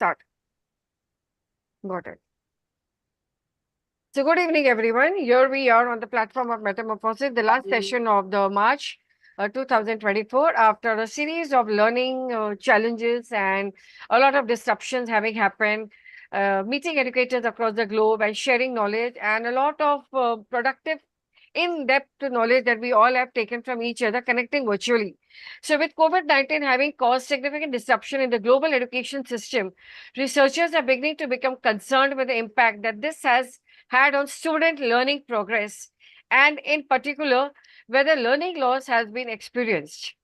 start. Got it. So good evening, everyone. Here we are on the platform of Metamorphosis, the last session of the March 2024. After a series of learning challenges and a lot of disruptions having happened, meeting educators across the globe and sharing knowledge and a lot of productive in-depth knowledge that we all have taken from each other, connecting virtually. So with COVID-19 having caused significant disruption in the global education system, researchers are beginning to become concerned with the impact that this has had on student learning progress, and in particular, whether learning loss has been experienced.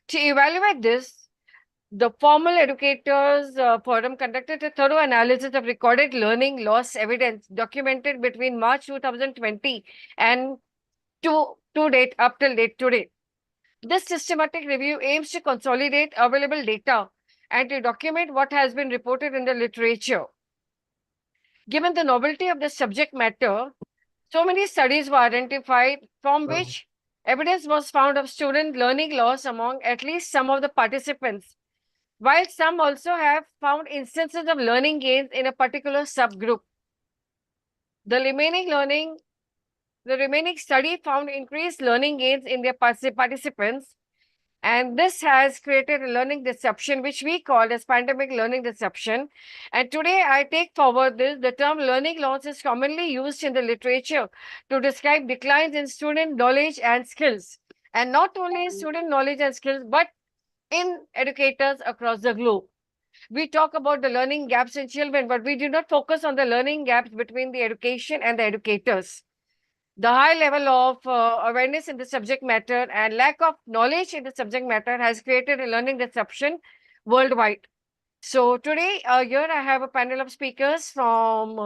To evaluate this, the Formal Educators Forum conducted a thorough analysis of recorded learning loss evidence documented between March 2020 and to date, up till date today. This systematic review aims to consolidate available data and to document what has been reported in the literature. Given the novelty of the subject matter, so many studies were identified from which evidence was found of student learning loss among at least some of the participants, while some also have found instances of learning gains in a particular subgroup. The remaining study found increased learning gains in their participants, and this has created a learning disruption, which we call as pandemic learning disruption. And today I take forward this. The term learning loss is commonly used in the literature to describe declines in student knowledge and skills. And not only in student knowledge and skills, but in educators across the globe. We talk about the learning gaps in children, but we do not focus on the learning gaps between the education and the educators. The high level of awareness in the subject matter and lack of knowledge in the subject matter has created a learning disruption worldwide. So today, here I have a panel of speakers from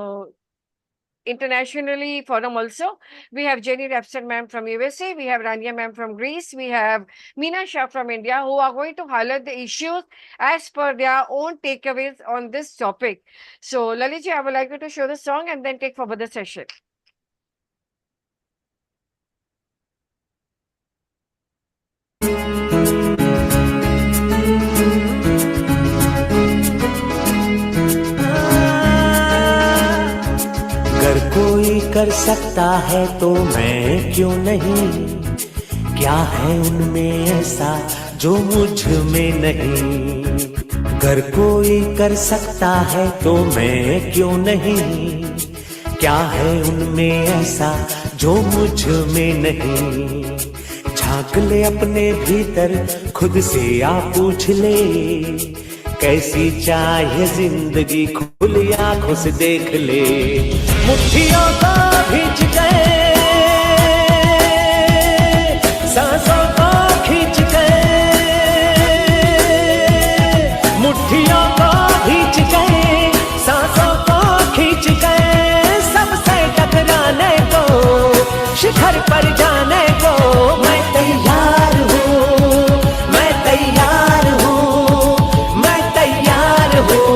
internationally forum also. We have Jenny Rapson ma'am from USA, we have Rania ma'am from Greece, we have Meena Shah from India, who are going to highlight the issues as per their own takeaways on this topic. So Lalitji, I would like you to show the song and then take forward the session. अगर कोई कर सकता है तो मैं क्यों नहीं, क्या है उनमें ऐसा जो मुझ में नहीं। अगर कोई कर सकता है तो मैं क्यों नहीं, क्या है उनमें ऐसा जो मुझ में नहीं। झांक ले अपने भीतर खुद से आ पूछ ले, कैसी चाहिए जिंदगी खुली आंखों से देख ले। मुट्ठियों को भींच गए, सांसों को खींच गए, मुट्ठियों को भींच गए, सांसों को खींच गए। सबसे टकराने को, शिखर पर जाने को मैं तैयार हूँ, मैं तैयार हूँ, मैं तैयार हूँ,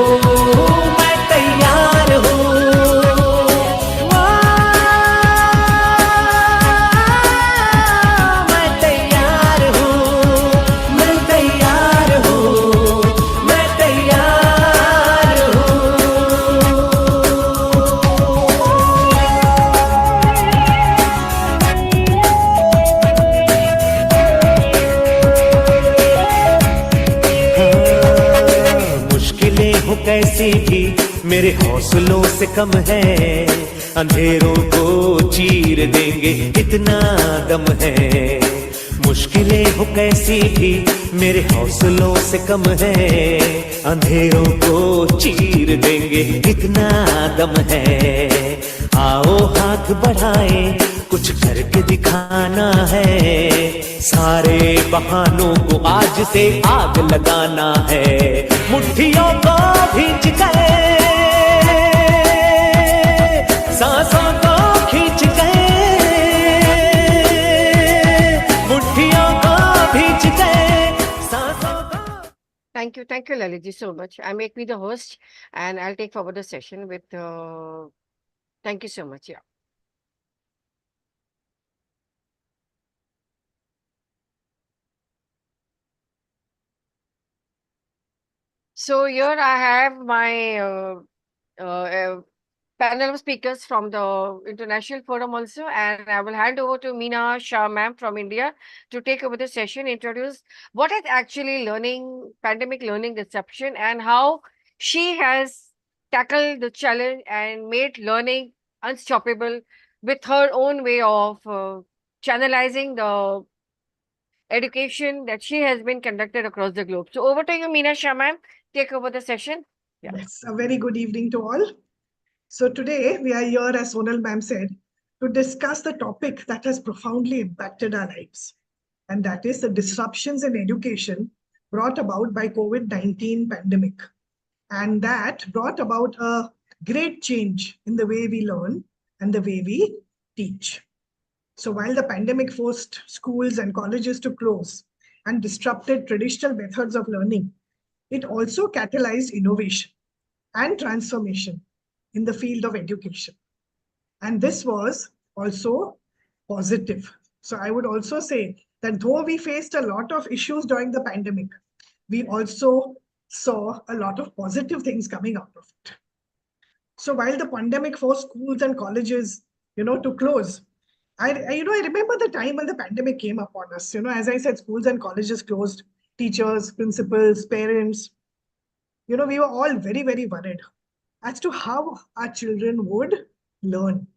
मैं तैयार हूँ। मैं तैयार हूँ, मैं तैयार हूँ, मैं तैयार हूँ। मुश्किलें हो कैसी भी मेरे हौसलों से कम है, अंधेरों को चीर देंगे इतना दम है। मुश्किलें हो कैसी भी मेरे हौसलों से कम है, अंधेरों को चीर देंगे इतना दम है। आओ हाथ बढ़ाएं, कुछ करके दिखाना है, सारे बहानों को आज से आग लगाना है। मुट्ठियों को भींच गए, सांसों को खींच गए, मुट्ठियों को भींच गए, सांसों को। Thank you, Lalitji, so much. I make me the host, and I'll take forward the session with. Thank you so much. Yeah. So here I have my panel of speakers from the International Forum also, and I will hand over to Meena Shah ma'am from India to take over the session, introduce what is actually pandemic learning disruption, and how she has tackled the challenge and made learning unstoppable with her own way of channelizing the education that she has been conducted across the globe. So over to you, Meena Shah ma'am. Take over the session. Yeah. Yes, a very good evening to all. So today we are here, as Sonal ma'am said, to discuss the topic that has profoundly impacted our lives. And that is the disruptions in education brought about by COVID-19 pandemic. And that brought about a great change in the way we learn and the way we teach. So while the pandemic forced schools and colleges to close and disrupted traditional methods of learning, it also catalyzed innovation and transformation in the field of education. And this was also positive. So I would also say that though we faced a lot of issues during the pandemic, we also saw a lot of positive things coming out of it. So while the pandemic forced schools and colleges, to close, I remember the time when the pandemic came upon us. As I said, schools and colleges closed, teachers, principals, parents, we were all very, very worried as to how our children would learn.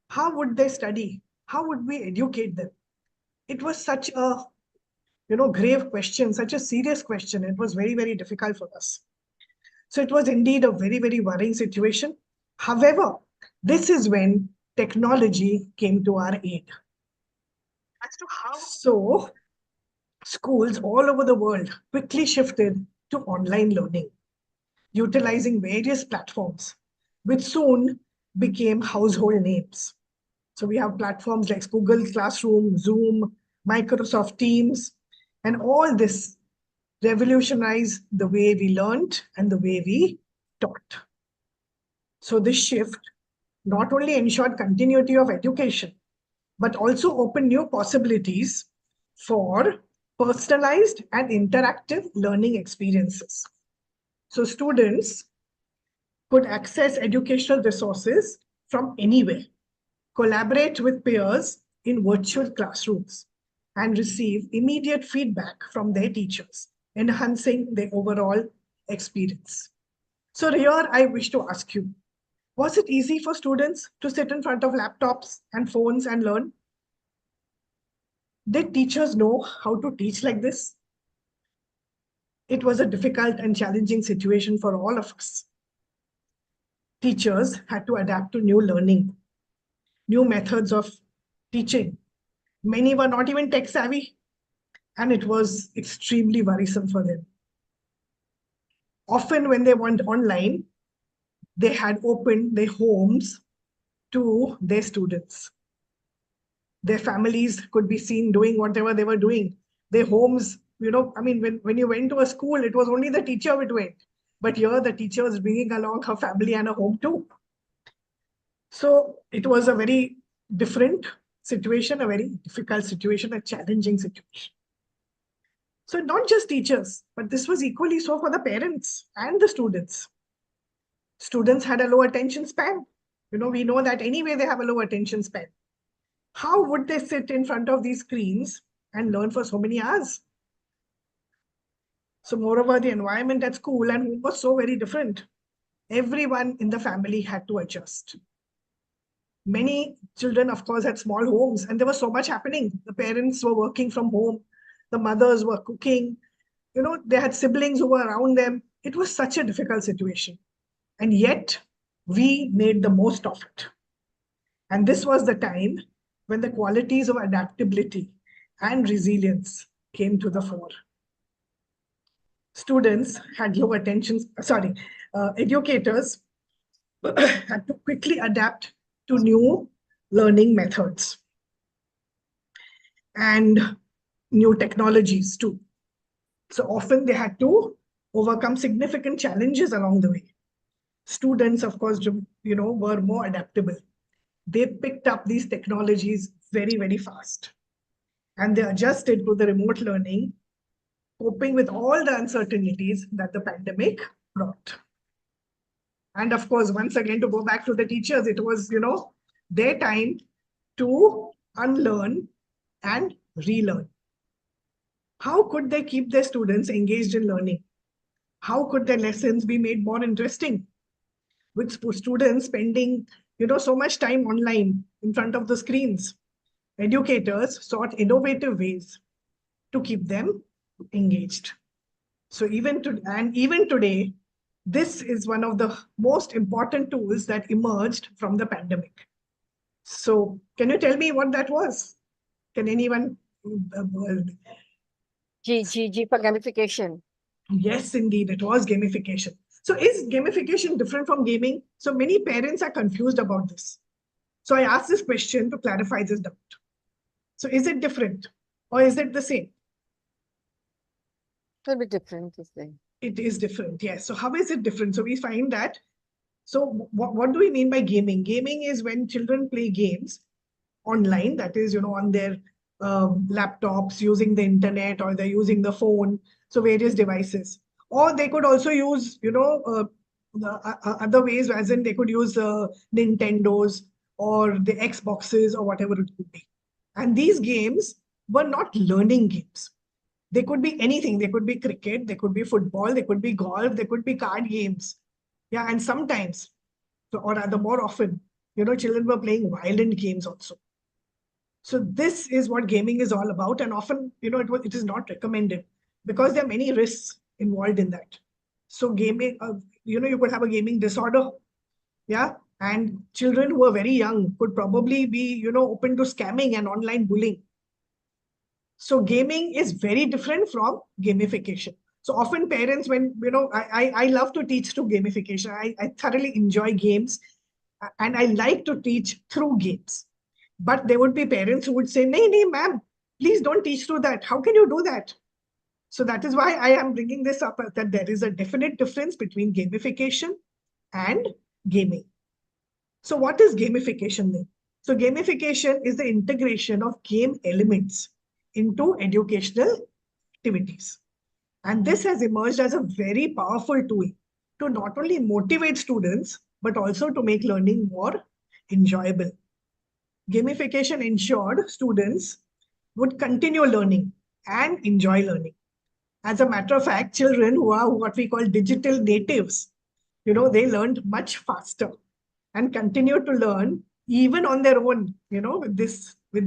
How would they study? How would we educate them? It was such a, grave question, such a serious question. It was very, very difficult for us. So it was indeed a very, very worrying situation. However, this is when technology came to our aid. So schools all over the world quickly shifted to online learning, utilizing various platforms, which soon became household names. So we have platforms like Google Classroom, Zoom, Microsoft Teams, and all this revolutionized the way we learned and the way we taught. So this shift not only ensured continuity of education, but also opened new possibilities for personalized and interactive learning experiences. So students could access educational resources from anywhere, collaborate with peers in virtual classrooms, and receive immediate feedback from their teachers, enhancing their overall experience. So here I wish to ask you, was it easy for students to sit in front of laptops and phones and learn? Did teachers know how to teach like this? It was a difficult and challenging situation for all of us. Teachers had to adapt to new learning, new methods of teaching. Many were not even tech savvy, and it was extremely worrisome for them. Often when they went online, they had opened their homes to their students. Their families could be seen doing whatever they were doing. Their homes, when you went to a school, it was only the teacher which went. But here the teacher was bringing along her family and a home too. So it was a very different situation, a very difficult situation, a challenging situation. So not just teachers, but this was equally so for the parents and the students. Students had a low attention span. We know that anyway they have a low attention span. How would they sit in front of these screens and learn for so many hours? So moreover, the environment at school and home was so very different. Everyone in the family had to adjust. Many children, of course, had small homes and there was so much happening. The parents were working from home. The mothers were cooking. They had siblings who were around them. It was such a difficult situation. And yet, we made the most of it. And this was the time when the qualities of adaptability and resilience came to the fore. Students had low attention, educators had to quickly adapt to new learning methods and new technologies too. So often they had to overcome significant challenges along the way. Students, of course, were more adaptable. They picked up these technologies very, very fast. And they adjusted to the remote learning coping with all the uncertainties that the pandemic brought. And of course, once again, to go back to the teachers, it was, their time to unlearn and relearn. How could they keep their students engaged in learning? How could their lessons be made more interesting? With students spending, so much time online in front of the screens, educators sought innovative ways to keep them engaged. So even today, this is one of the most important tools that emerged from the pandemic. So can you tell me what that was? Can anyone? G for gamification. Yes, indeed, it was gamification. So is gamification different from gaming? So many parents are confused about this. So I asked this question to clarify this doubt. So is it different or is it the same? A little bit different, this thing. It is different, yes. So how is it different? So we find that, so what do we mean by gaming? Gaming is when children play games online, that is, on their laptops, using the internet, or they're using the phone, so various devices. Or they could also use, the other ways, as in they could use Nintendos or the Xboxes or whatever it could be. And these games were not learning games. They could be anything. They could be cricket, they could be football, they could be golf, they could be card games. Yeah, and sometimes, or rather more often, children were playing violent games also. So this is what gaming is all about. And often, it is not recommended because there are many risks involved in that. So gaming, you could have a gaming disorder. Yeah. And children who are very young could probably be, open to scamming and online bullying. So gaming is very different from gamification. So often parents, when, I love to teach through gamification. I thoroughly enjoy games and I like to teach through games. But there would be parents who would say, "Nay, ma'am, please don't teach through that. How can you do that?" So that is why I am bringing this up, that there is a definite difference between gamification and gaming. So what is gamification then? So gamification is the integration of game elements into educational activities. And this has emerged as a very powerful tool to not only motivate students, but also to make learning more enjoyable. Gamification ensured students would continue learning and enjoy learning. As a matter of fact, children who are what we call digital natives, they learned much faster and continue to learn even on their own, with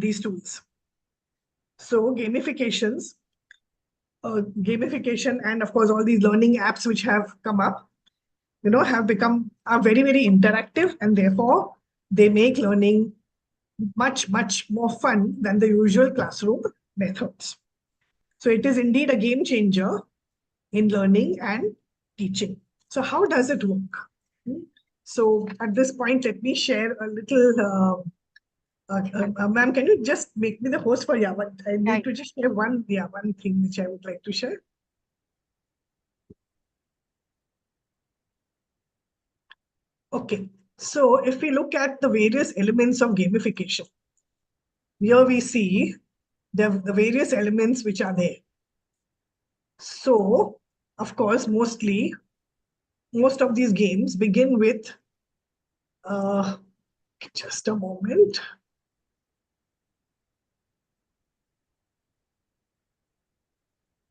these tools. So gamification and of course all these learning apps which have come up, are very, very interactive, and therefore they make learning much, much more fun than the usual classroom methods. So it is indeed a game changer in learning and teaching. So how does it work? So at this point, let me share a little. Ma'am, can you just make me the host for Yavan? I need to just share one thing which I would like to share. Okay, so if we look at the various elements of gamification, here we see the various elements which are there. So, of course, most of these games begin with, just a moment.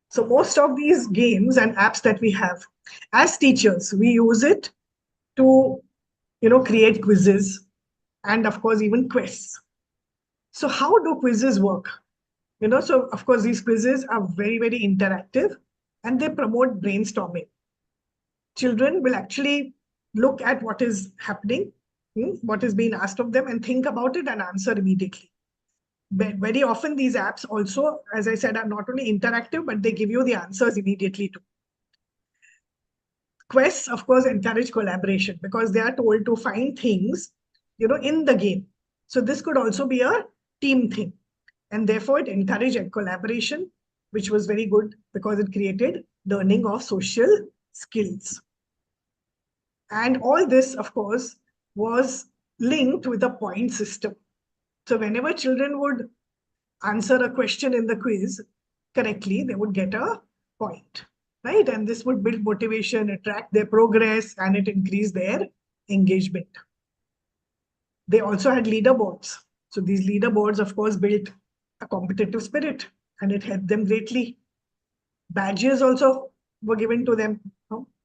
So most of these games and apps that we have, as teachers, we use it to, create quizzes and of course even quests. So how do quizzes work? So of course these quizzes are very, very interactive and they promote brainstorming. Children will actually look at what is happening, what is being asked of them, and think about it and answer immediately. But very often these apps also, as I said, are not only interactive, but they give you the answers immediately too. Quests, of course, encourage collaboration because they are told to find things, in the game. So this could also be a team thing. And therefore it encouraged collaboration, which was very good because it created learning of social skills. And all this, of course, was linked with a point system. So whenever children would answer a question in the quiz correctly, they would get a point, right? And this would build motivation, attract their progress, and it increased their engagement. They also had leaderboards. So these leaderboards, of course, built a competitive spirit, and it helped them greatly. Badges also were given to them.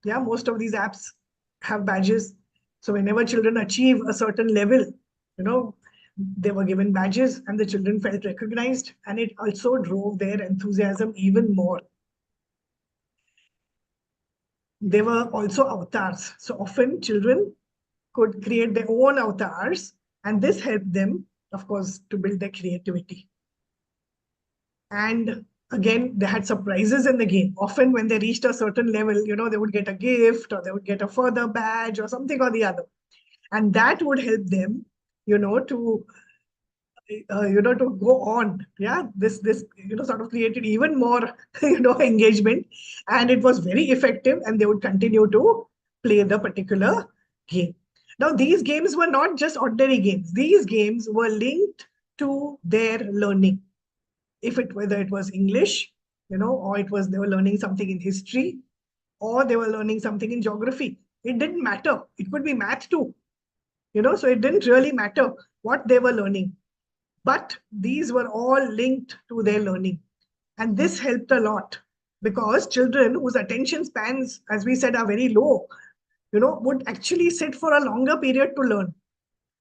Yeah, most of these apps have badges. So whenever children achieve a certain level, they were given badges and the children felt recognized, and it also drove their enthusiasm even more. There were also avatars. So often children could create their own avatars, and this helped them, of course, to build their creativity. And again, they had surprises in the game. Often when they reached a certain level, they would get a gift or they would get a further badge or something or the other. And that would help them, to go on. Yeah, this sort of created even more, engagement, and it was very effective, and they would continue to play the particular game. Now, these games were not just ordinary games. These games were linked to their learning. Whether it was English, or they were learning something in history, or they were learning something in geography. It didn't matter. It could be math too. So it didn't really matter what they were learning. But these were all linked to their learning. And this helped a lot, because children whose attention spans, as we said, are very low, would actually sit for a longer period to learn.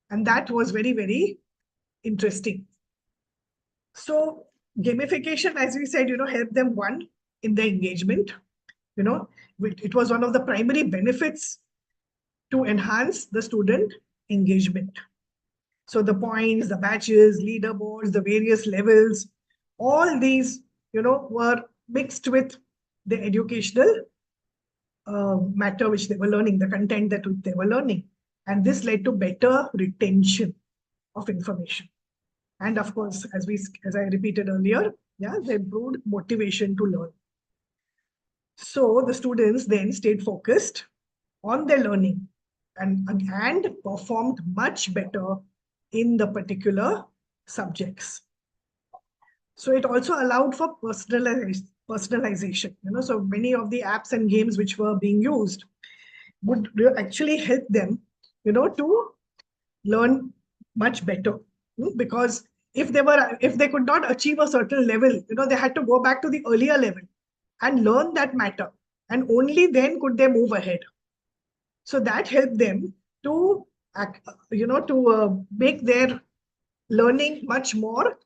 And that was very, very interesting. So gamification, as we said, helped them, one, in their engagement. It was one of the primary benefits to enhance the student engagement. So the points, the badges, leaderboards, the various levels, all these, were mixed with the educational matter which they were learning, the content that they were learning. And this led to better retention of information. And of course, as I repeated earlier, they improved motivation to learn. So the students then stayed focused on their learning and performed much better in the particular subjects. So it also allowed for personalization. So many of the apps and games which were being used would actually help them, to learn much better. Because if they could not achieve a certain level, they had to go back to the earlier level and learn that matter, and only then could they move ahead. So that helped them to make their learning much more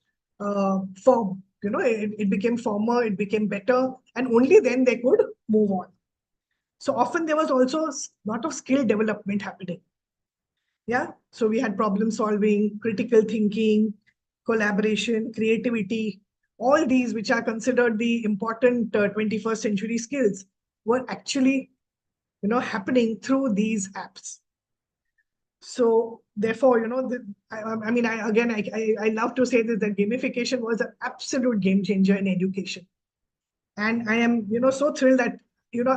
firm. It became firmer, it became better, and only then they could move on. So often there was also a lot of skill development happening. Yeah, so we had problem solving, critical thinking, collaboration, creativity. All these, which are considered the important 21st century skills, were actually, happening through these apps. So therefore, I love to say this, that gamification was an absolute game changer in education. And I am, so thrilled that,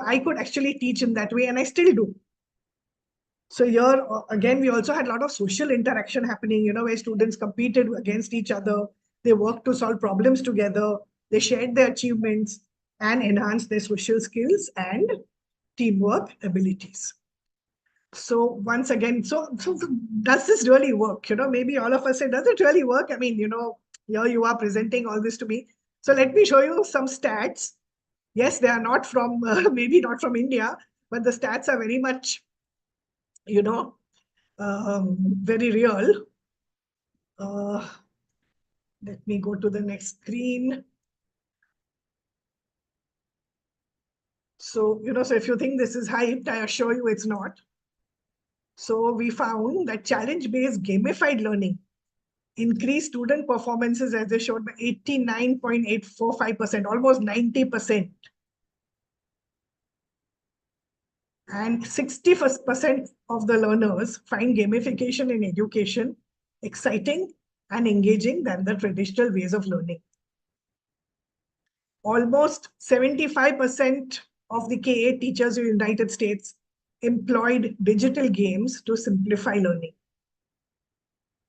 I could actually teach in that way, and I still do. So here, again, we also had a lot of social interaction happening, where students competed against each other. They worked to solve problems together. They shared their achievements and enhanced their social skills and teamwork abilities. So once again, so does this really work? Maybe all of us say, does it really work? I mean, here you are presenting all this to me. So let me show you some stats. Yes, they are not from, maybe not from India, but the stats are very much, very real. Let me go to the next screen. So, so if you think this is hyped, I assure you it's not. So we found that challenge-based gamified learning increased student performances, as they showed, by 89.845%, almost 90%. And 60% of the learners find gamification in education exciting and engaging than the traditional ways of learning. Almost 75% of the K-8 teachers in the United States employed digital games to simplify learning.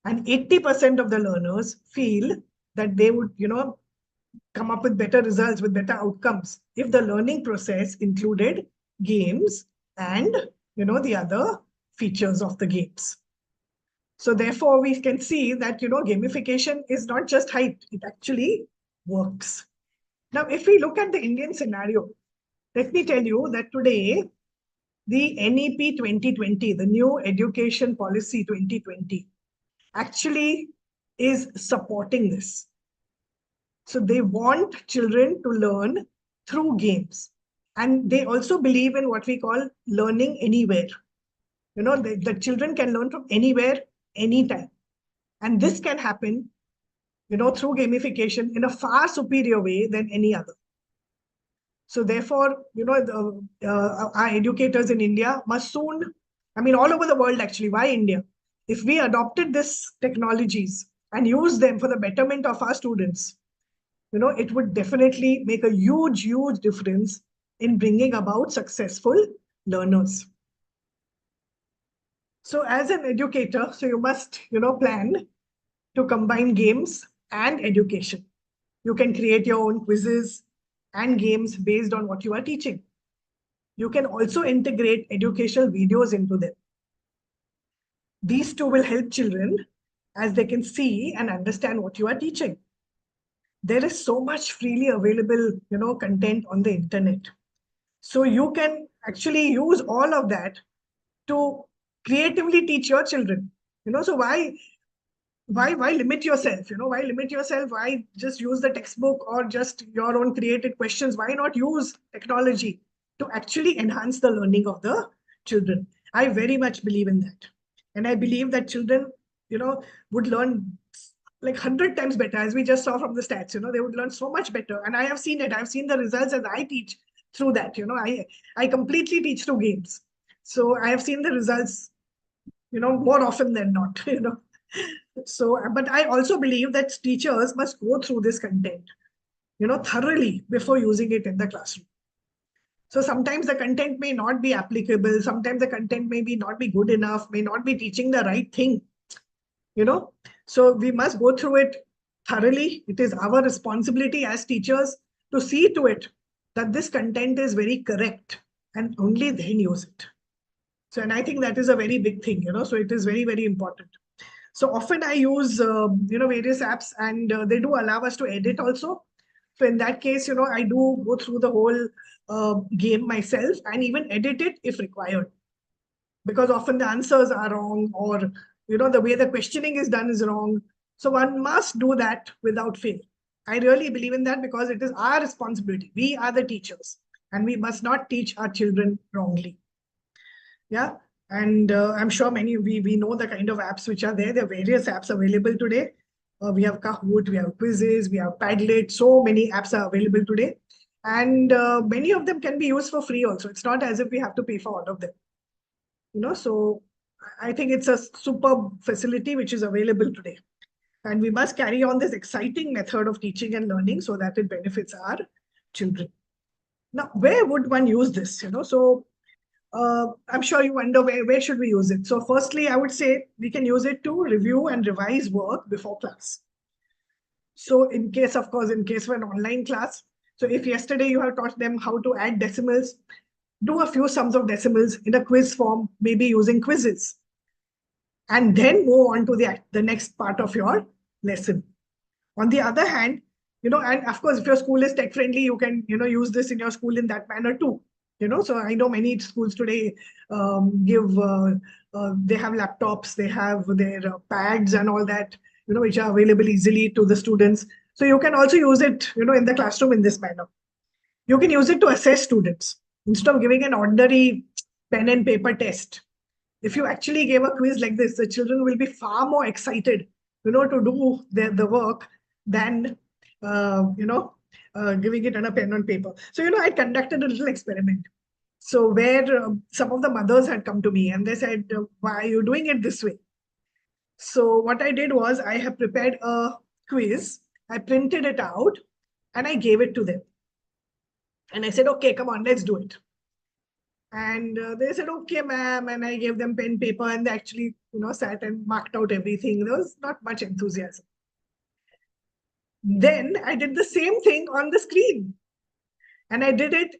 And 80% of the learners feel that they would, come up with better results, with better outcomes, if the learning process included games and, the other features of the games. So therefore, we can see that, gamification is not just hype, it actually works. Now, if we look at the Indian scenario, let me tell you that today, the NEP 2020, the new Education Policy 2020, actually is supporting this. So they want children to learn through games. And they also believe in what we call learning anywhere. The children can learn from anywhere, anytime. And this can happen, through gamification in a far superior way than any other. So therefore, our educators in India must soon, all over the world actually, why India? If we adopted this technologies and use them for the betterment of our students, it would definitely make a huge, huge difference in bringing about successful learners. So as an educator, so you must, plan to combine games and education. You can create your own quizzes and games based on what you are teaching. You can also integrate educational videos into them. These two will help children as they can see and understand what you are teaching. There is so much freely available, content on the internet. So you can actually use all of that to creatively teach your children. So why limit yourself? Why limit yourself? Why just use the textbook or just your own created questions? Why not use technology to actually enhance the learning of the children? I very much believe in that. And I believe that children, would learn like 100 times better, as we just saw from the stats. They would learn so much better. And I have seen it. I've seen the results as I teach through that. I completely teach through games. So I have seen the results, more often than not, So, but I also believe that teachers must go through this content, thoroughly before using it in the classroom. So sometimes the content may not be applicable. Sometimes the content may not be good enough, may not be teaching the right thing, So we must go through it thoroughly. It is our responsibility as teachers to see to it that this content is very correct and only then use it. So, and I think that is a very big thing, so it is very, very important. So often I use, various apps and they do allow us to edit also. So in that case, I do go through the whole game myself and even edit it if required. Because often the answers are wrong or, the way the questioning is done is wrong. So one must do that without fail. I really believe in that because it is our responsibility. We are the teachers and we must not teach our children wrongly. Yeah. And I'm sure we know the kind of apps which are there. There are various apps available today. We have Kahoot, we have Quizzes, we have Padlet. So many apps are available today. And many of them can be used for free also. It's not as if we have to pay for all of them. So I think it's a superb facility which is available today. And we must carry on this exciting method of teaching and learning so that it benefits our children. Now, where would one use this? So I'm sure you wonder where should we use it. So firstly, I would say we can use it to review and revise work before class. So in case of an online class, so if yesterday you have taught them how to add decimals, do a few sums of decimals in a quiz form, maybe using quizzes, and then move on to the next part of your lesson. On the other hand, and of course, if your school is tech friendly, you can, use this in your school in that manner too. So I know many schools today they have laptops, they have their pads and all that, which are available easily to the students. So you can also use it, in the classroom in this manner. You can use it to assess students. Instead of giving an ordinary pen and paper test, if you actually gave a quiz like this, the children will be far more excited, to do the work than, giving it on a pen and paper. So, I conducted a little experiment. So where some of the mothers had come to me and they said, why are you doing it this way? So what I did was I have prepared a quiz. I printed it out and I gave it to them. And I said, okay, come on, let's do it. And they said, okay, ma'am. And I gave them pen, paper, and they actually, sat and marked out everything. There was not much enthusiasm. Then I did the same thing on the screen. And I did it,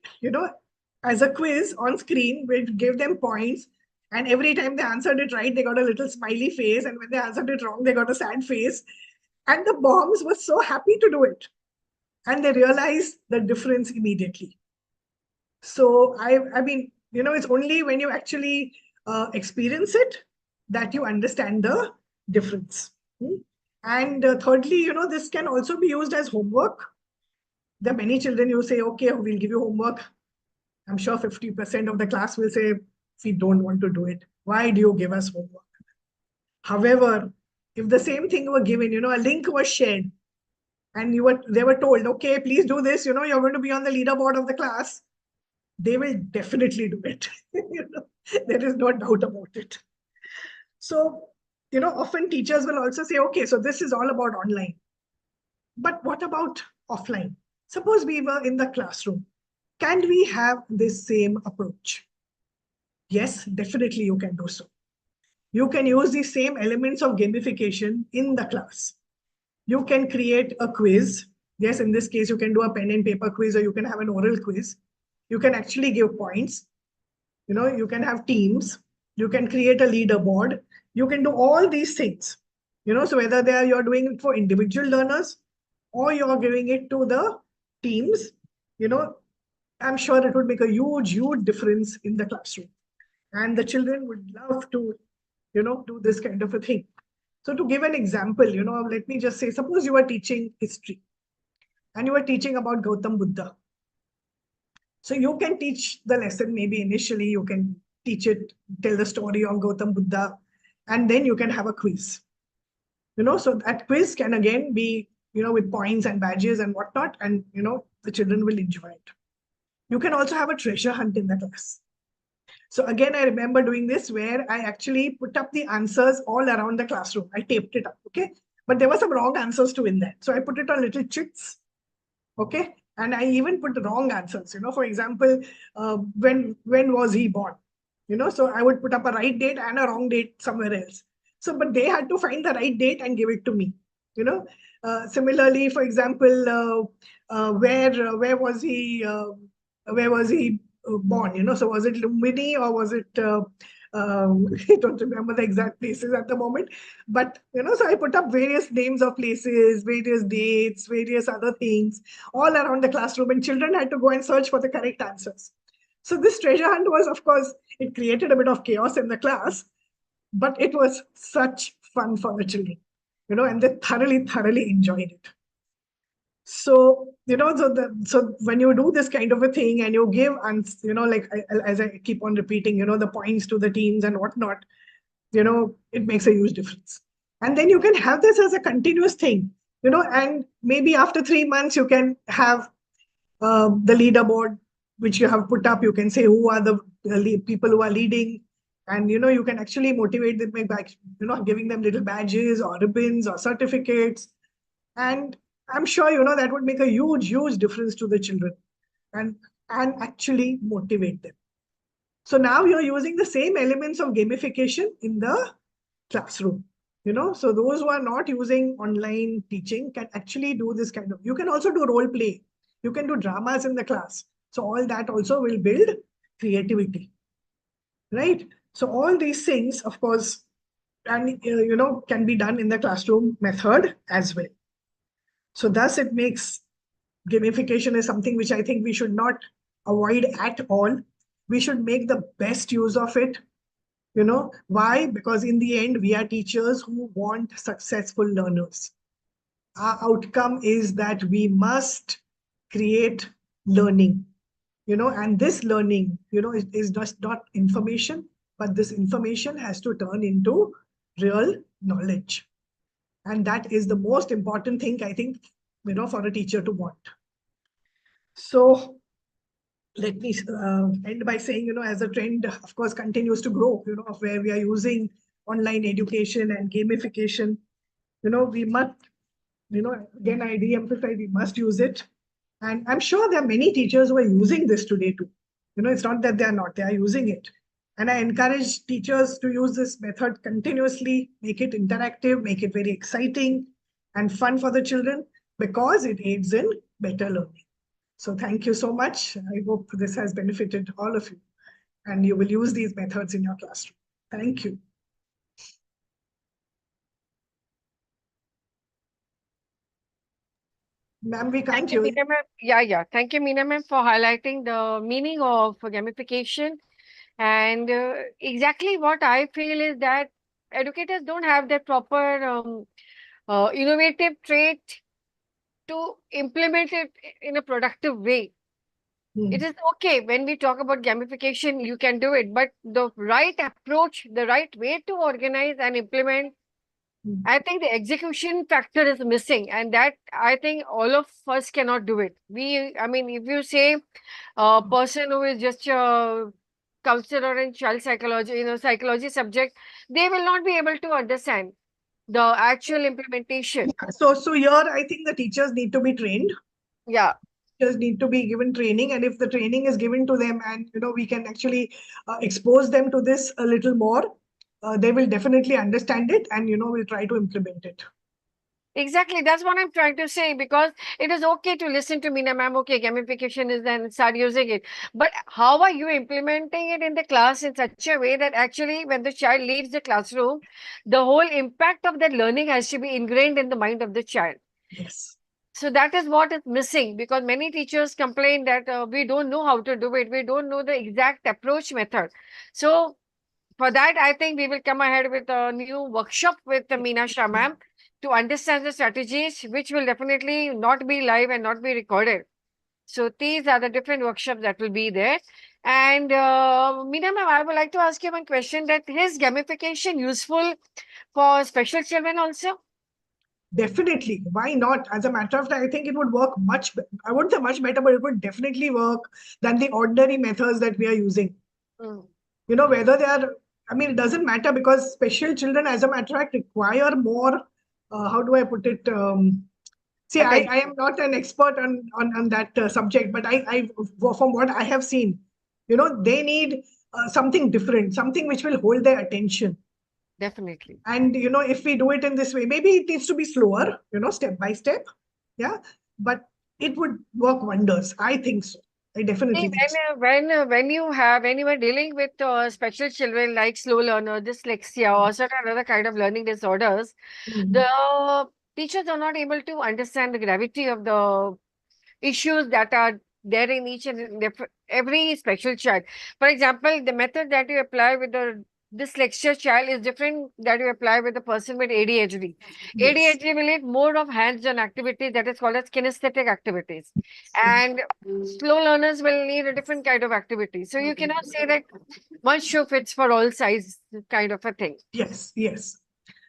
as a quiz on screen, which gave them points. And every time they answered it right, they got a little smiley face. And when they answered it wrong, they got a sad face. And the bombs were so happy to do it. And they realized the difference immediately. So I mean, it's only when you actually experience it that you understand the difference. And thirdly, this can also be used as homework. There are many children you say, okay, we'll give you homework. I'm sure 50% of the class will say, we don't want to do it. Why do you give us homework? However, if the same thing were given, a link was shared and they were told, okay, please do this, you're going to be on the leaderboard of the class, they will definitely do it. There is no doubt about it. So, often teachers will also say, okay, so this is all about online. But what about offline? Suppose we were in the classroom. Can we have this same approach? Yes, definitely you can do so. You can use the same elements of gamification in the class. You can create a quiz. Yes, in this case, you can do a pen and paper quiz, or you can have an oral quiz. You can actually give points. You can have teams. You can create a leaderboard. You can do all these things. So whether you're doing it for individual learners or you're giving it to the teams, I'm sure it would make a huge, huge difference in the classroom. And the children would love to, do this kind of a thing. So to give an example, let me just say, suppose you are teaching history and you are teaching about Gautam Buddha. So you can teach the lesson, maybe initially you can teach it, tell the story of Gautam Buddha, and then you can have a quiz. So that quiz can again be, with points and badges and whatnot, and, the children will enjoy it. You can also have a treasure hunt in the class. So again, I remember doing this where I actually put up the answers all around the classroom. I taped it up, okay? But there were some wrong answers too in that. So I put it on little chits, okay? And I even put the wrong answers, for example, when was he born? So I would put up a right date and a wrong date somewhere else. So, but they had to find the right date and give it to me, Similarly, for example, where was he born? So was it Lumbini or was it? I don't remember the exact places at the moment, but so I put up various names of places, various dates, various other things all around the classroom, and children had to go and search for the correct answers. So this treasure hunt was, of course, it created a bit of chaos in the class, but it was such fun for the children, and they thoroughly enjoyed it. So, so when you do this kind of a thing and you give, and, like, as I keep on repeating, the points to the teams and whatnot, it makes a huge difference. And then you can have this as a continuous thing, and maybe after 3 months, you can have the leaderboard, which you have put up. You can say who are the people who are leading, and, you can actually motivate them by, giving them little badges or ribbons or certificates. And I'm sure, that would make a huge, huge difference to the children and actually motivate them. So now you're using the same elements of gamification in the classroom, so those who are not using online teaching can actually do this kind of, you can also do role play. You can do dramas in the class. So all that also will build creativity, right? So all these things, of course, and, can be done in the classroom method as well. So thus it makes gamification is something which I think we should not avoid at all. We should make the best use of it. Why? Because in the end, we are teachers who want successful learners. Our outcome is that we must create learning, and this learning, is just not information, but this information has to turn into real knowledge. And that is the most important thing, I think, for a teacher to want. So let me end by saying, as the trend, of course, continues to grow, of where we are using online education and gamification, we must, again, I re-emphasize, we must use it. And I'm sure there are many teachers who are using this today too. It's not that they are not, they are using it. And I encourage teachers to use this method continuously, make it interactive, make it very exciting and fun for the children. because it aids in better learning. So thank you so much. I hope this has benefited all of you and you will use these methods in your classroom. Thank you. Ma'am, we can't Thank you, hear you. Meena ma'am. Yeah. Thank you, Meena ma'am, for highlighting the meaning of gamification. And exactly what I feel is that educators don't have that proper innovative trait to implement it in a productive way. Hmm. It is okay when we talk about gamification, you can do it, but the right approach, the right way to organize and implement, Hmm. I think the execution factor is missing, and that I think all of us cannot do it. I mean, if you say a person who is just a counselor in child psychology, psychology subject, they will not be able to understand the actual implementation. So here I think the teachers need to be trained. Yeah. Teachers need to be given training, and if the training is given to them, and we can actually expose them to this a little more, they will definitely understand it, and will try to implement it. Exactly, that's what I'm trying to say, because it is okay to listen to Meena ma'am, okay, gamification is then start using it. But how are you implementing it in the class in such a way that actually when the child leaves the classroom, the whole impact of that learning has to be ingrained in the mind of the child. Yes. So that is what is missing, because many teachers complain that we don't know how to do it, we don't know the exact approach method. So for that, I think we will come ahead with a new workshop with Meena Shah ma'am to understand the strategies, which will definitely not be live and not be recorded. So these are the different workshops that will be there. And Meena ma'am, I would like to ask you one question: that is gamification useful for special children also? Definitely. Why not? As a matter of fact, I think it would work much, I wouldn't say much better, but it would definitely work than the ordinary methods that we are using. Mm. Whether they are, I mean, it doesn't matter, because special children, as a matter of fact, require more, how do I put it? See, I am not an expert on that subject, but from what I have seen, they need something different, something which will hold their attention. Definitely. And if we do it in this way, maybe it needs to be slower, step by step. Yeah, but it would work wonders. I think so. I definitely See, think so. when you are dealing with special children like slow learner, dyslexia, or certain other kind of learning disorders, Mm. the teachers are not able to understand the gravity of the issues that are there in each and every special child. For example, the method that you apply with the dyslexia child is different that you apply with the person with ADHD. Yes. ADHD will need more of hands-on activities that is called as kinesthetic activities. And slow learners will need a different kind of activity. So you cannot say that one shoe fits for all size kind of a thing. Yes.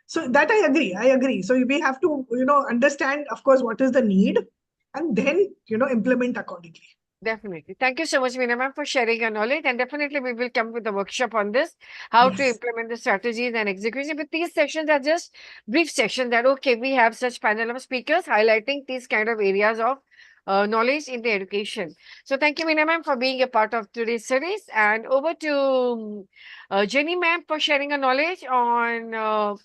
So that I agree. So we have to, understand, of course, what is the need, and then, implement accordingly. Definitely. Thank you so much, Meena ma'am, for sharing your knowledge. And definitely we will come with a workshop on this, how to Yes. implement the strategies and execution. But these sessions are just brief sessions that, okay, we have such panel of speakers highlighting these kind of areas of knowledge in the education. So thank you, Meena ma'am, for being a part of today's series. And over to Jenny ma'am for sharing a knowledge on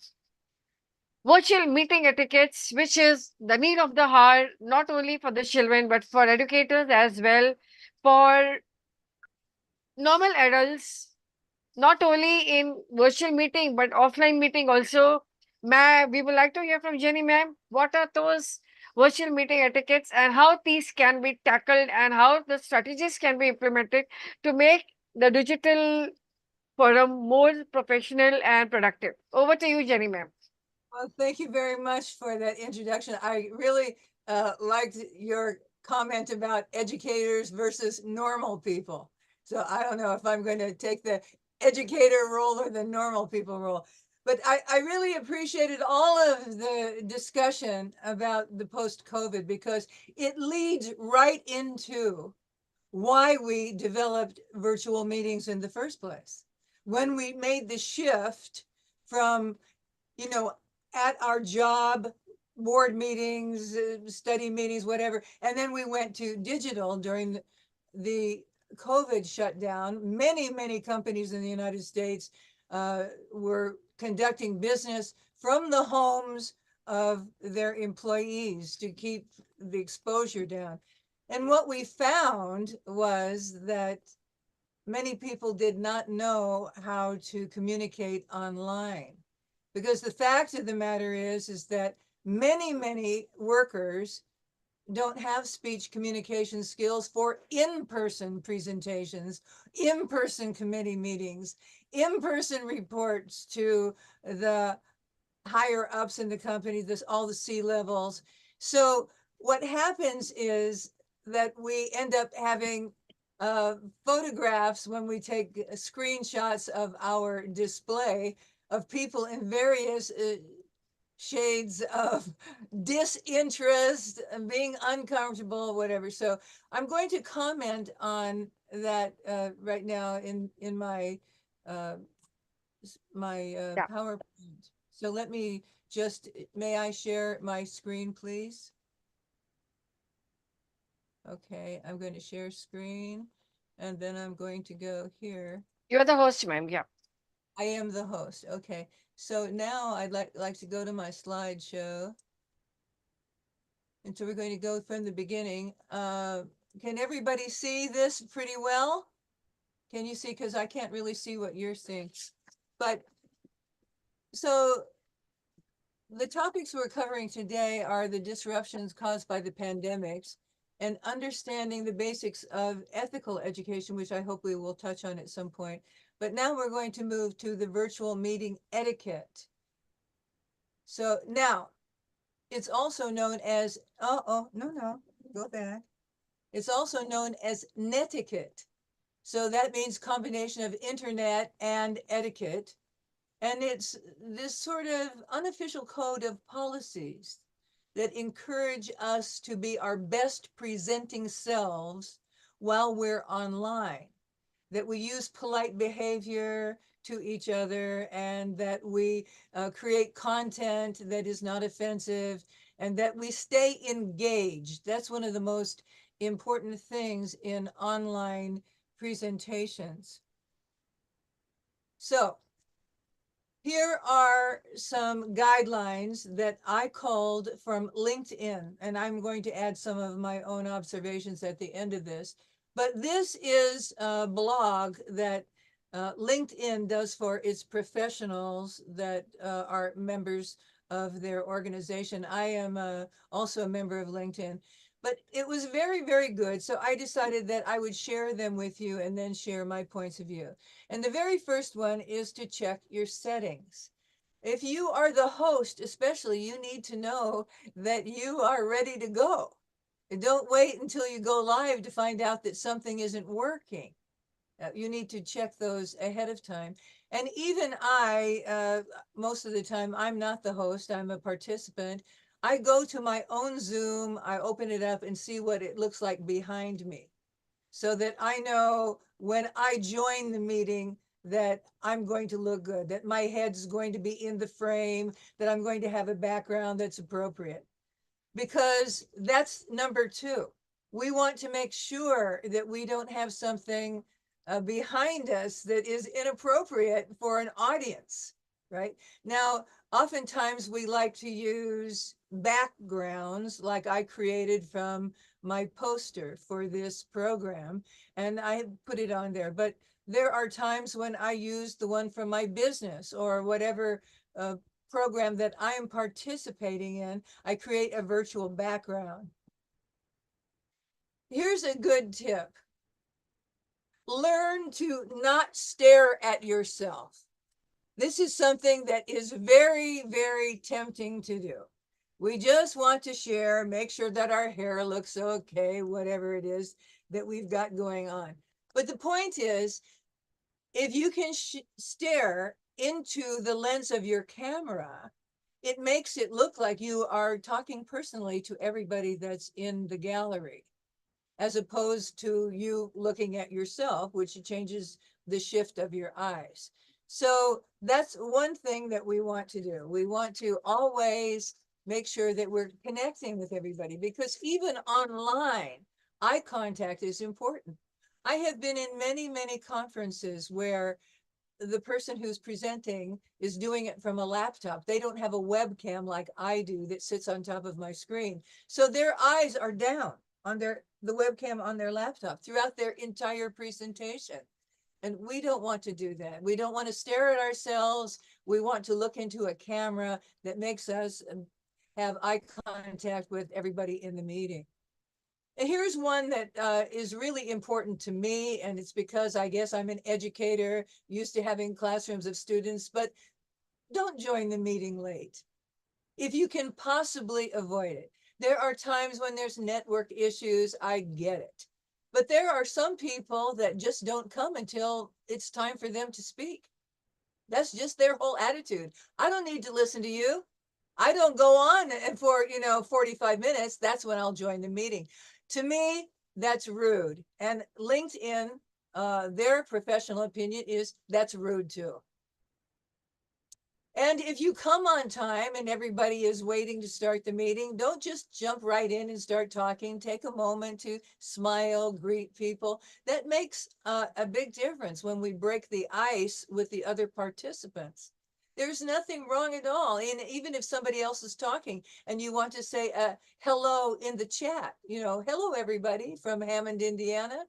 virtual meeting etiquettes, which is the need of the hour, not only for the children, but for educators as well, for normal adults, not only in virtual meeting, but offline meeting also. We would like to hear from Jenny ma'am. What are those virtual meeting etiquettes and how these can be tackled and how the strategies can be implemented to make the digital forum more professional and productive? Over to you, Jenny ma'am. Well, thank you very much for that introduction. I really liked your comment about educators versus normal people. So I don't know if I'm going to take the educator role or the normal people role. But I really appreciated all of the discussion about the post-COVID, because it leads right into why we developed virtual meetings in the first place. When we made the shift from, at our job, board meetings, study meetings, whatever. And then we went to digital during the COVID shutdown. Many companies in the United States were conducting business from the homes of their employees to keep the exposure down. And what we found was that many people did not know how to communicate online. Because the fact of the matter is that many workers don't have speech communication skills for in-person presentations, in-person committee meetings, in-person reports to the higher ups in the company, all the C-levels. So what happens is that we end up having photographs when we take screenshots of our display of people in various shades of disinterest, being uncomfortable, whatever. So I'm going to comment on that right now in my Yeah. PowerPoint. So let me just, may I share my screen, please? Okay, I'm going to share screen, and then I'm going to go here. You're the host, ma'am. Yeah. I am the host. Okay, so now I'd like to go to my slideshow. And so we're going to go from the beginning. Can everybody see this pretty well? Can you see? Because I can't really see what you're seeing. But so the topics we're covering today are the disruptions caused by the pandemics and understanding the basics of ethical education, which I hope we will touch on at some point. But now we're going to move to the virtual meeting etiquette. So now, it's also known as, no, go back. It's also known as netiquette. So that means combination of internet and etiquette. And it's this sort of unofficial code of policies that encourage us to be our best presenting selves while we're online, that we use polite behavior to each other, and that we create content that is not offensive, and that we stay engaged. That's one of the most important things in online presentations. So here are some guidelines that I culled from LinkedIn, and I'm going to add some of my own observations at the end of this. But this is a blog that LinkedIn does for its professionals that are members of their organization. I am also a member of LinkedIn, but it was very good. So I decided that I would share them with you and then share my points of view. And the very first one is to check your settings. If you are the host, especially, you need to know that you are ready to go. And don't wait until you go live to find out that something isn't working. You need to check those ahead of time. And even I, most of the time, I'm not the host, I'm a participant. I go to my own Zoom, I open it up and see what it looks like behind me, so that I know when I join the meeting that I'm going to look good, that my head's going to be in the frame, that I'm going to have a background that's appropriate. Because that's number two. We want to make sure that we don't have something behind us that is inappropriate for an audience, right? Now, oftentimes we like to use backgrounds like I created from my poster for this program, and I put it on there. But there are times when I use the one from my business or whatever program that I am participating in. I create a virtual background. Here's a good tip. Learn to not stare at yourself. This is something that is very tempting to do. We just want to share, make sure that our hair looks okay, whatever it is that we've got going on. But the point is, if you can stare into the lens of your camera, it makes it look like you are talking personally to everybody that's in the gallery, as opposed to you looking at yourself, which changes the shift of your eyes. So that's one thing that we want to do. We want to always make sure that we're connecting with everybody, because even online, eye contact is important. I have been in many conferences where the person who's presenting is doing it from a laptop. They don't have a webcam like I do that sits on top of my screen. So their eyes are down on the webcam on their laptop throughout their entire presentation. And we don't want to do that. We don't want to stare at ourselves. We want to look into a camera that makes us have eye contact with everybody in the meeting. And here's one that is really important to me, and it's because I guess I'm an educator, used to having classrooms of students, but don't join the meeting late if you can possibly avoid it. There are times when there's network issues, I get it. But there are some people that just don't come until it's time for them to speak. That's just their whole attitude. I don't need to listen to you. I don't go on and for, 45 minutes, that's when I'll join the meeting. To me, that's rude. And LinkedIn, their professional opinion is that's rude too. And if you come on time and everybody is waiting to start the meeting, don't just jump right in and start talking. Take a moment to smile, greet people. That makes a big difference when we break the ice with the other participants. There's nothing wrong at all. And even if somebody else is talking and you want to say hello in the chat, hello everybody from Hammond, Indiana.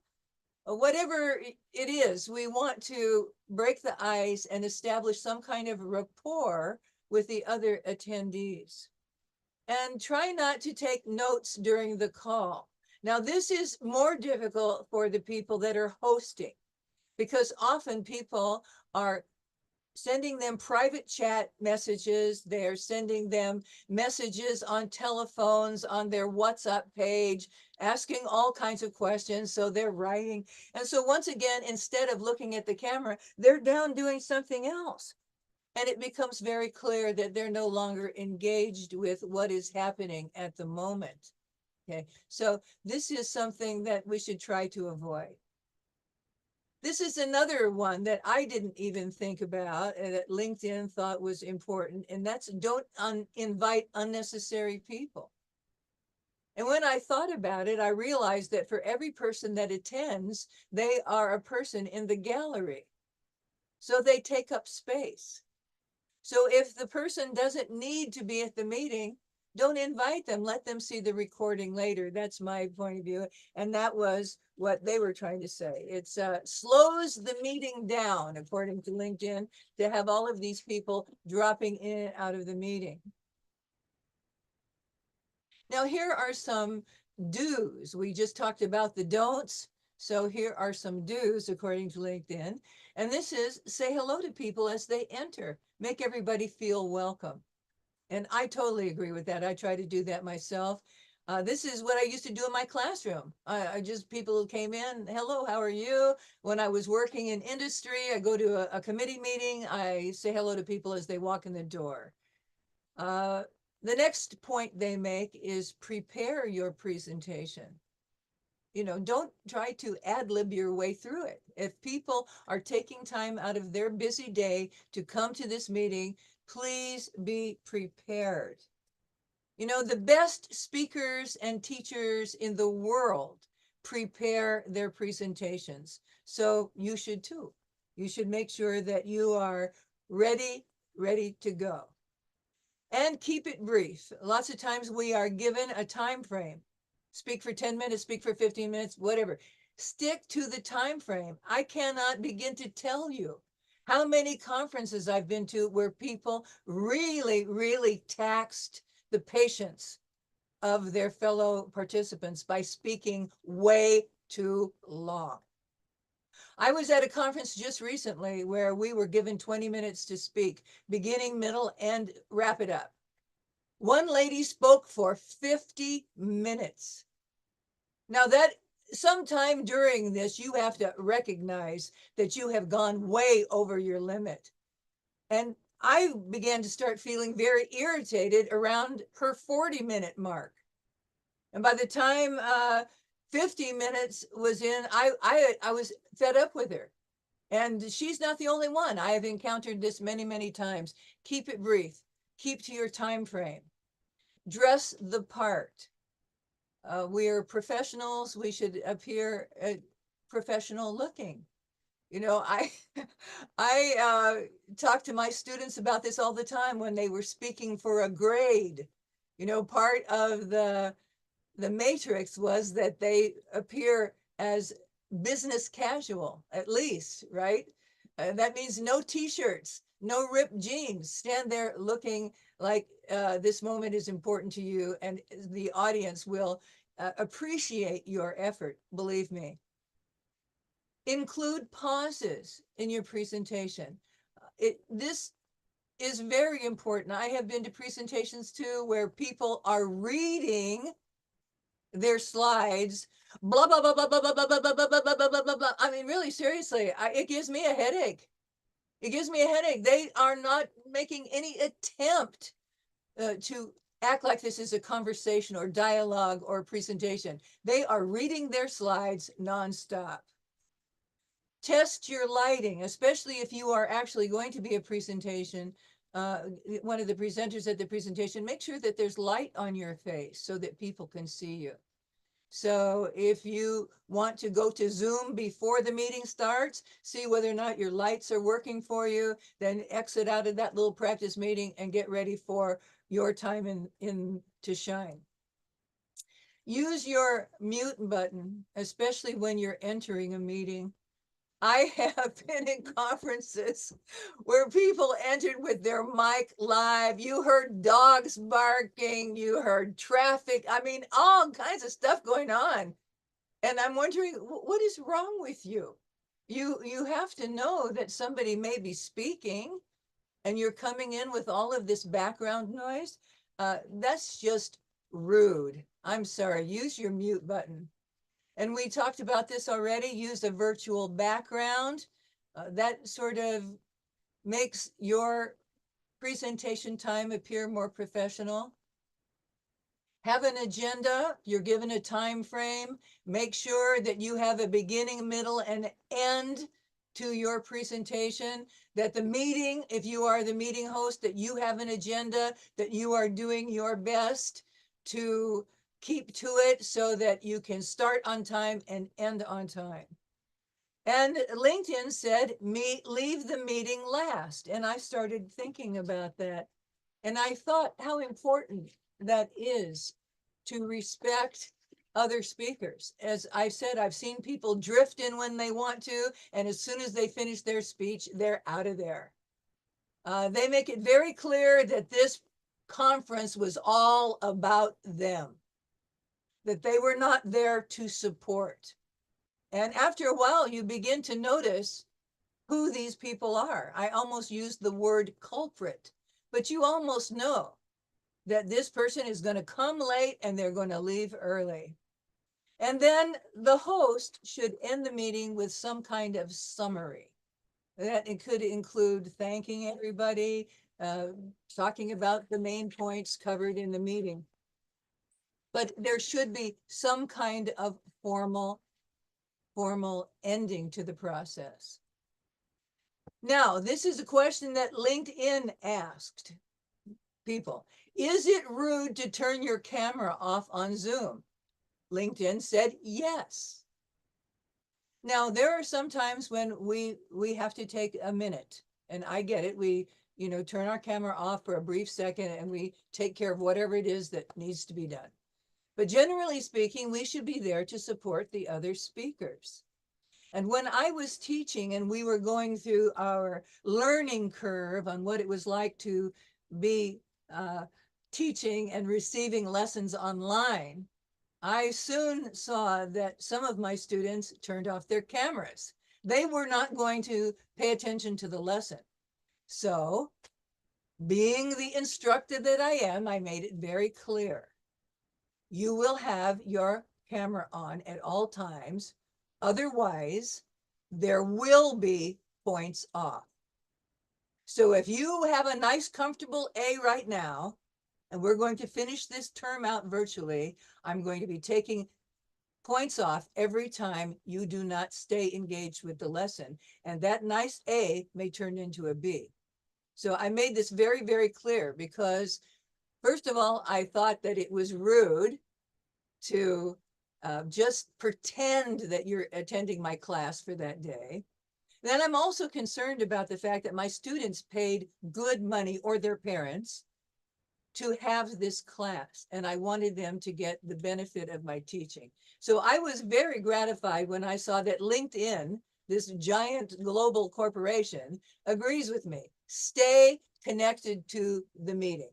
Whatever it is, we want to break the ice and establish some kind of rapport with the other attendees. And try not to take notes during the call. Now, this is more difficult for the people that are hosting, because often people are sending them private chat messages. They're sending them messages on telephones, on their WhatsApp page, asking all kinds of questions. So they're writing. And so once again, instead of looking at the camera, they're down doing something else. And it becomes very clear that they're no longer engaged with what is happening at the moment. Okay, so this is something that we should try to avoid. This is another one that I didn't even think about and that LinkedIn thought was important, and that's don't invite unnecessary people. And when I thought about it, I realized that for every person that attends, they are a person in the gallery. So they take up space. So if the person doesn't need to be at the meeting, don't invite them. Let them see the recording later. That's my point of view. And that was what they were trying to say. It slows the meeting down, according to LinkedIn, to have all of these people dropping in and out of the meeting. Now, here are some do's. We just talked about the don'ts. So here are some do's according to LinkedIn. And this is say hello to people as they enter. Make everybody feel welcome. And I totally agree with that. I try to do that myself. This is what I used to do in my classroom. I just, people who came in, hello, how are you? When I was working in industry, I go to a committee meeting, I say hello to people as they walk in the door. The next point they make is prepare your presentation. Don't try to ad-lib your way through it. If people are taking time out of their busy day to come to this meeting, please be prepared. The best speakers and teachers in the world prepare their presentations. So you should too. You should make sure that you are ready to go. And keep it brief. Lots of times we are given a time frame. Speak for 10 minutes, speak for 15 minutes, whatever. Stick to the time frame. I cannot begin to tell you how many conferences I've been to where people really taxed the patience of their fellow participants by speaking way too long. I was at a conference just recently where we were given 20 minutes to speak, beginning, middle, and wrap it up. One lady spoke for 50 minutes. Now that sometime during this, you have to recognize that you have gone way over your limit. And I began to start feeling very irritated around her 40-minute mark. And by the time 50 minutes was in, I was fed up with her. And she's not the only one. I have encountered this many times. Keep it brief. Keep to your time frame. Dress the part. We are professionals. We should appear professional looking. You know, I talk to my students about this all the time when they were speaking for a grade. You know, part of the matrix was that they appear as business casual, at least, right? That means no t-shirts, no ripped jeans. Stand there looking like this moment is important to you, and the audience will appreciate your effort, believe me. Include pauses in your presentation. This is very important. I have been to presentations too where people are reading their slides, blah, blah, blah, blah, blah, blah, blah, blah, blah, blah, blah, blah, blah, blah, blah. I mean, really, seriously, it gives me a headache. It gives me a headache. They are not making any attempt to act like this is a conversation or dialogue or presentation. They are reading their slides nonstop. Test your lighting, especially if you are actually going to be a presentation. One of the presenters at the presentation, make sure that there's light on your face so that people can see you. So if you want to go to Zoom before the meeting starts, see whether or not your lights are working for you, then exit out of that little practice meeting and get ready for your time in to shine. Use your mute button, especially when you're entering a meeting. I have been in conferences where people entered with their mic live. You heard dogs barking, you heard traffic. I mean, all kinds of stuff going on. And I'm wondering, what is wrong with you? You have to know that somebody may be speaking and you're coming in with all of this background noise. That's just rude. I'm sorry, use your mute button. And we talked about this already, use a virtual background. That sort of makes your presentation time appear more professional. Have an agenda, you're given a time frame. Make sure that you have a beginning, middle, and end to your presentation, that the meeting, if you are the meeting host, that you have an agenda, that you are doing your best to keep to it so that you can start on time and end on time. And LinkedIn said, leave the meeting last. And I started thinking about that. And I thought how important that is to respect other speakers. As I said, I've seen people drift in when they want to, and as soon as they finish their speech, they're out of there. They make it very clear that this conference was all about them, that they were not there to support. And after a while, you begin to notice who these people are. I almost used the word culprit, but you almost know that this person is going to come late and they're going to leave early. And then the host should end the meeting with some kind of summary. That it could include thanking everybody, talking about the main points covered in the meeting. But there should be some kind of formal ending to the process. Now, this is a question that LinkedIn asked people. Is it rude to turn your camera off on Zoom? LinkedIn said yes. Now, there are some times when we have to take a minute, and I get it. We, turn our camera off for a brief second and we take care of whatever it is that needs to be done. But generally speaking, we should be there to support the other speakers. And when I was teaching and we were going through our learning curve on what it was like to be teaching and receiving lessons online, I soon saw that some of my students turned off their cameras. They were not going to pay attention to the lesson. So, being the instructor that I am, I made it very clear. You will have your camera on at all times. Otherwise, there will be points off. So if you have a nice, comfortable A right now, and we're going to finish this term out virtually, I'm going to be taking points off every time you do not stay engaged with the lesson. And that nice A may turn into a B. So I made this very, very clear because, first of all, I thought that it was rude to just pretend that you're attending my class for that day. Then I'm also concerned about the fact that my students paid good money, or their parents, to have this class, and I wanted them to get the benefit of my teaching. So I was very gratified when I saw that LinkedIn, this giant global corporation, agrees with me. Stay connected to the meeting.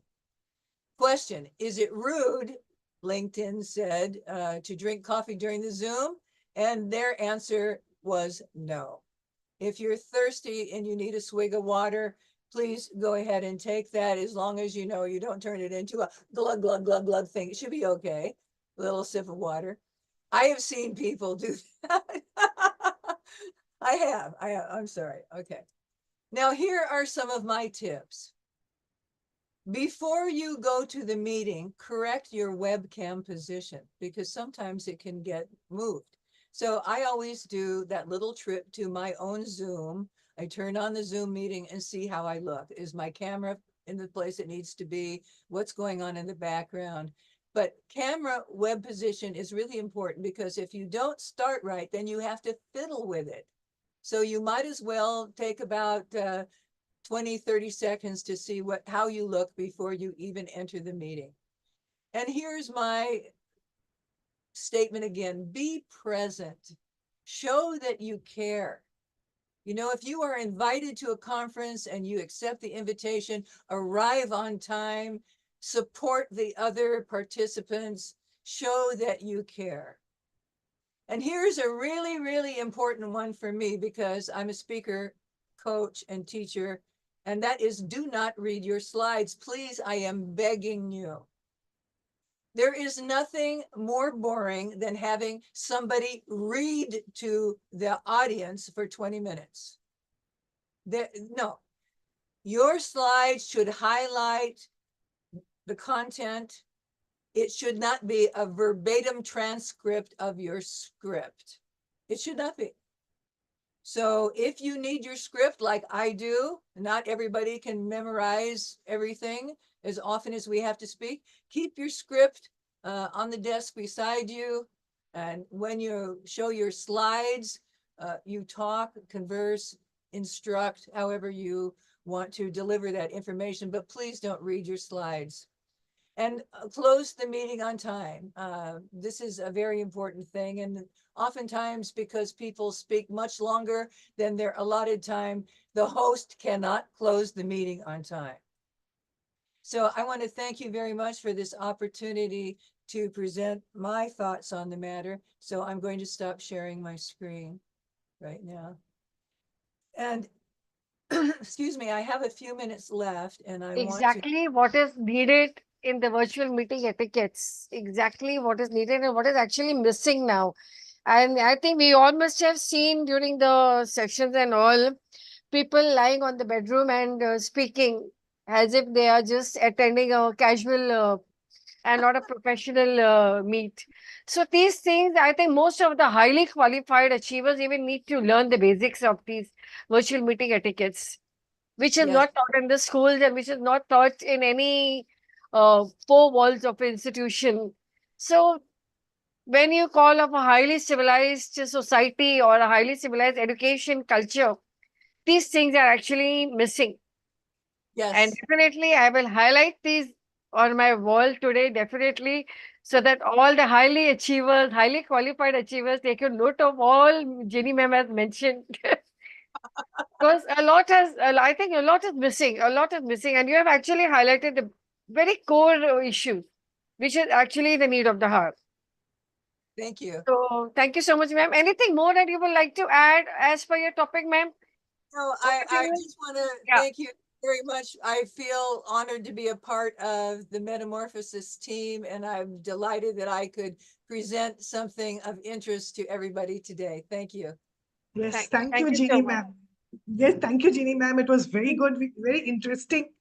Question, is it rude, LinkedIn said, to drink coffee during the Zoom? And their answer was no. If you're thirsty and you need a swig of water, please go ahead and take that, as long as you know you don't turn it into a glug, glug, glug, glug thing. It should be okay. A little sip of water. I have seen people do that. I'm sorry. Okay. Now, here are some of my tips. Before you go to the meeting, correct your webcam position, because sometimes it can get moved. So I always do that little trip to my own Zoom. I turn on the Zoom meeting and see how I look. Is my camera in the place it needs to be? What's going on in the background? But camera web position is really important, because if you don't start right, then you have to fiddle with it. So you might as well take about 20, 30 seconds to see how you look before you even enter the meeting. And here's my statement again: be present. Show that you care. You know, if you are invited to a conference and you accept the invitation, arrive on time, support the other participants, show that you care. And here's a really, really important one for me, because I'm a speaker, coach, and teacher, and that is, do not read your slides. Please, I am begging you. There is nothing more boring than having somebody read to the audience for 20 minutes. No, your slides should highlight the content. It should not be a verbatim transcript of your script. It should not be. So if you need your script, like I do, not everybody can memorize everything as often as we have to speak. Keep your script on the desk beside you. And when you show your slides, you talk, converse, instruct, however you want to deliver that information, but please don't read your slides. And close the meeting on time. This is a very important thing. And oftentimes, because people speak much longer than their allotted time, the host cannot close the meeting on time. So I want to thank you very much for this opportunity to present my thoughts on the matter. So I'm going to stop sharing my screen right now. And excuse me, I have a few minutes left, and I want to. Exactly what is needed in the virtual meeting etiquettes, exactly what is needed and what is actually missing now. And I think we all must have seen during the sessions and all, people lying on the bedroom and speaking as if they are just attending a casual and not a professional meet. So these things, I think most of the highly qualified achievers even need to learn the basics of these virtual meeting etiquettes, which is Yes. not taught in the schools and which is not taught in any four walls of institution. So when you call of a highly civilized society or a highly civilized education culture, these things are actually missing. And Yes. definitely I will highlight these on my wall today, definitely, so that all the highly achievers, highly qualified achievers take a note of all Jenny ma'am has mentioned. Because I think a lot is missing, and you have actually highlighted the very core issue, which is actually the need of the hour. Thank you. So thank you so much, ma'am. Anything more that you would like to add as per your topic, ma'am? No, Over to I you. just want to Yeah. thank you very much. I feel honored to be a part of the Metamorphosis team, and I'm delighted that I could present something of interest to everybody today. Thank you. Yes, Thank thank you, you so Jeannie much. ma'am. Yes, thank you, Jeannie ma'am. It was very good, very interesting,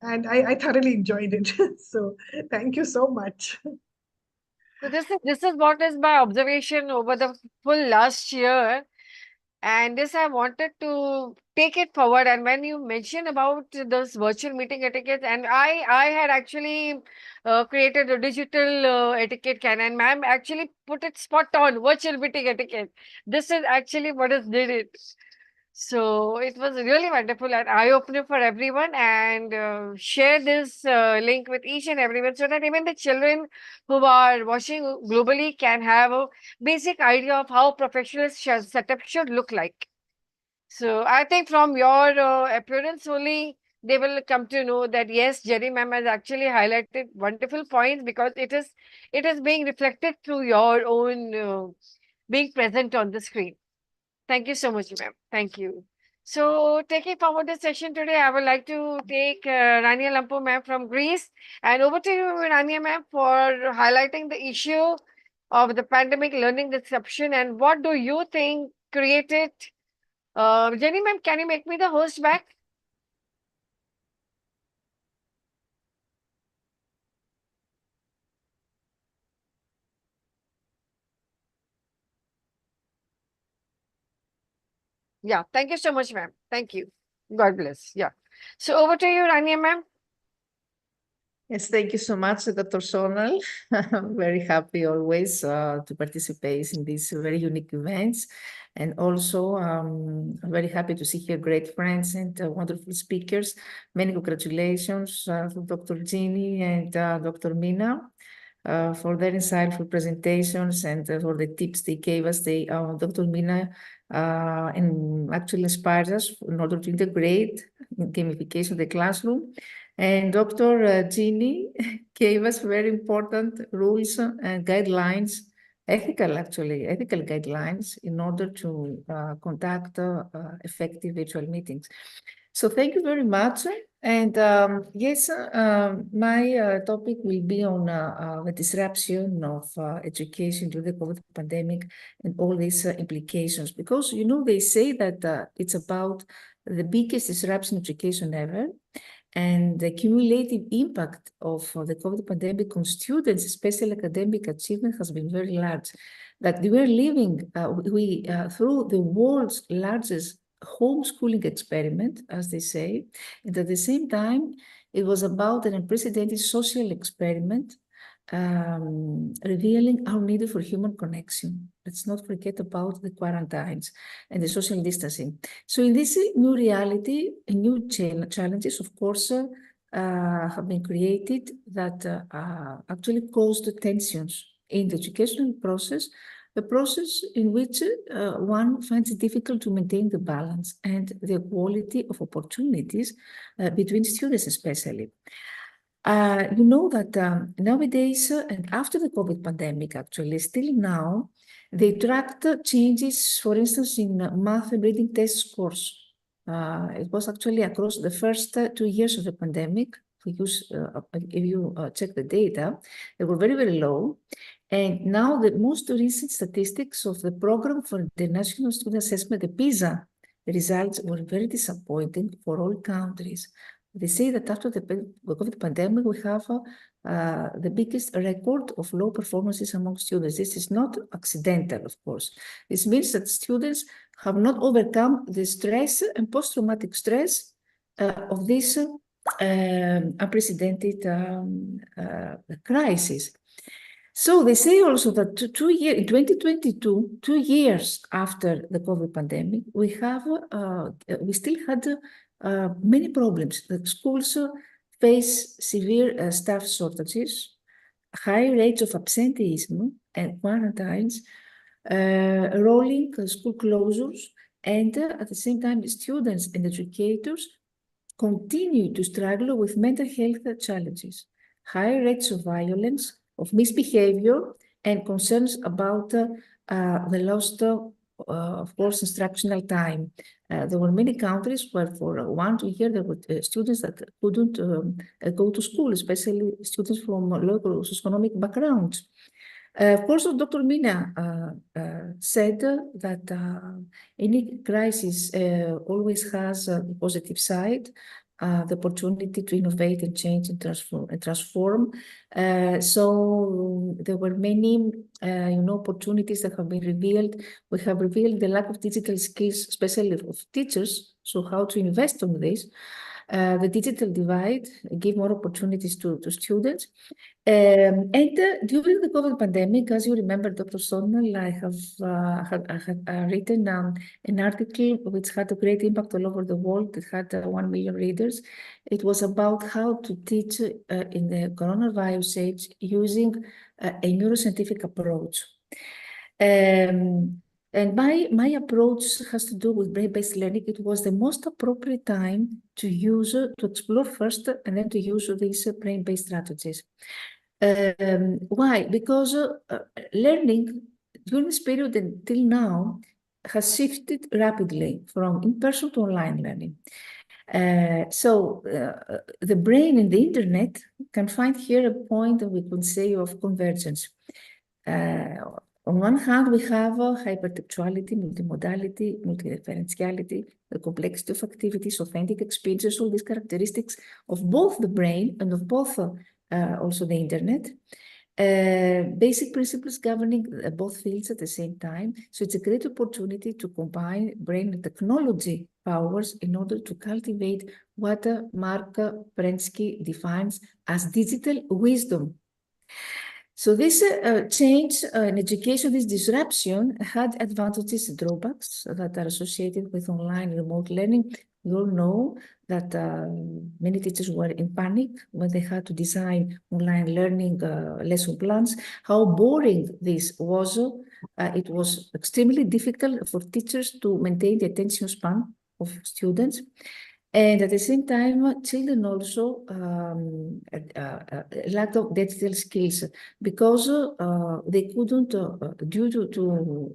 and I thoroughly enjoyed it. So thank you so much. So this is what is my observation over the full last year. And this I wanted to take it forward. And when you mentioned about this virtual meeting etiquette, and I had actually created a digital etiquette can, and ma'am actually put it spot on, virtual meeting etiquette. This is actually what is needed. So it was really wonderful and eye-opener for everyone, and share this link with each and everyone so that even the children who are watching globally can have a basic idea of how professional setup should look like. So I think from your appearance only, they will come to know that yes, Jerry ma'am has actually highlighted wonderful points because it is being reflected through your own being present on the screen. Thank you so much, ma'am. Thank you. So taking forward the session today, I would like to take Rania Lampu ma'am from Greece, and over to you, Rania ma'am, for highlighting the issue of the pandemic learning disruption and what do you think created. Jenny ma'am, can you make me the host back? Yeah, thank you so much, ma'am. Thank you. God bless. Yeah. So over to you, Rania ma'am. Yes, thank you so much, Dr. Sonal. I'm very happy always to participate in these very unique events. And also, I'm very happy to see here great friends and wonderful speakers. Many congratulations to Dr. Ginny and Dr. Mina for their insightful presentations and for the tips they gave us. Dr. Mina and actually inspires us in order to integrate gamification in the classroom. And Dr. Ginny gave us very important rules and guidelines, ethical guidelines in order to conduct effective virtual meetings. So thank you very much. And yes, my topic will be on the disruption of education during the COVID pandemic and all these implications, because, you know, they say that it's about the biggest disruption in education ever. And the cumulative impact of the COVID pandemic on students, especially academic achievement, has been very large. That we are living through the world's largest homeschooling experiment, as they say, and at the same time, it was about an unprecedented social experiment revealing our need for human connection. Let's not forget about the quarantines and the social distancing. So in this new reality, new challenges, of course, have been created that actually caused tensions in the educational process, a process in which one finds it difficult to maintain the balance and the equality of opportunities between students especially. You know that nowadays, and after the COVID pandemic, actually, still now, they tracked changes, for instance, in math and reading test scores. It was actually across the first 2 years of the pandemic. If you check the data, they were very, very low. And now the most recent statistics of the program for the National Student Assessment, the PISA, the results were very disappointing for all countries. They say that after the COVID pandemic, we have the biggest record of low performances among students. This is not accidental, of course. This means that students have not overcome the stress and post-traumatic stress of this unprecedented crisis. So they say also that in 2022, 2 years after the COVID pandemic, we still had many problems. The schools face severe staff shortages, high rates of absenteeism and quarantines, rolling school closures, and at the same time, students and educators continue to struggle with mental health challenges, high rates of violence, of misbehavior, and concerns about the lost, of course, instructional time. There were many countries where for 1 to 2 years there were students that couldn't go to school, especially students from local socioeconomic backgrounds. Of course, Dr. Mina said that any crisis always has a positive side, the opportunity to innovate and change and transform. So there were many, opportunities that have been revealed. We have revealed the lack of digital skills, especially of teachers. So how to invest on this. the digital divide, give more opportunities to students. During the COVID pandemic, as you remember, Dr. Sonal, I have written an article which had a great impact all over the world. It had 1 million readers. It was about how to teach in the coronavirus age using a neuroscientific approach. And my approach has to do with brain-based learning. It was the most appropriate time to use, to explore first, and then to use these brain-based strategies. Why? Because learning during this period until now has shifted rapidly from in-person to online learning. The brain and the internet can find here a point that we could say of convergence. On one hand, we have hypertextuality, multimodality, multireferentiality, the complexity of activities, authentic experiences, all these characteristics of both the brain and of both also the internet. Basic principles governing both fields at the same time. So it's a great opportunity to combine brain and technology powers in order to cultivate what Mark Prensky defines as digital wisdom. So this change in education, this disruption had advantages and drawbacks that are associated with online remote learning. We all know that many teachers were in panic when they had to design online learning lesson plans, how boring this was. It was extremely difficult for teachers to maintain the attention span of students. And at the same time, children also lack of digital skills because they couldn't, due to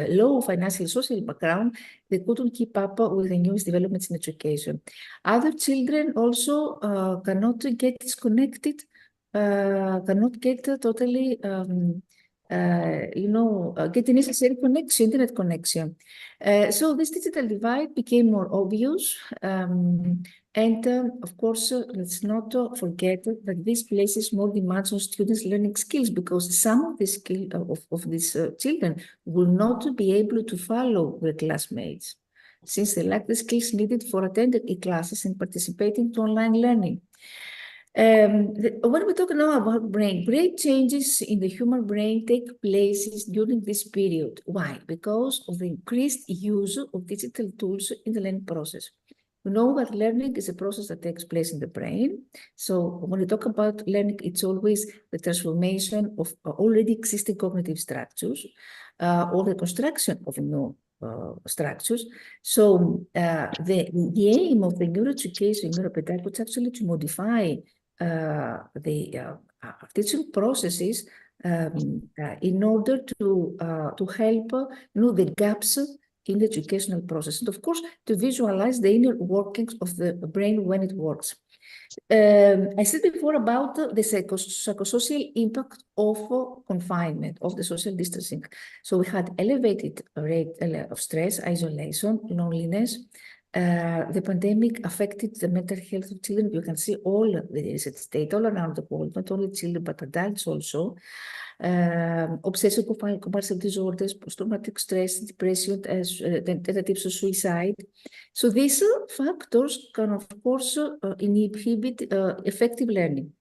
low financial social background, they couldn't keep up with the newest developments in education. Other children also cannot get disconnected, cannot get totally get the necessary connection, internet connection. So this digital divide became more obvious. Of course, let's not forget that this places more demands on students' learning skills because some of the skills of these children will not be able to follow their classmates since they lack the skills needed for attending classes and participating to online learning. When we talk now about brain changes in the human brain take place during this period. Why? Because of the increased use of digital tools in the learning process. We know that learning is a process that takes place in the brain. So when we talk about learning, it's always the transformation of already existing cognitive structures or the construction of new structures. So the aim of the neuroeducation, neuropedagogy, is actually to modify the teaching processes in order to help the gaps in the educational process, and of course to visualize the inner workings of the brain when it works. I said before about the psychosocial impact of confinement, of the social distancing. So we had elevated rate of stress, isolation, loneliness. The pandemic affected the mental health of children. You can see all the research data all around the world, not only children, but adults also. Obsessive compulsive disorders, post-traumatic stress, depression, tentatives of suicide. So these factors can, of course, inhibit effective learning.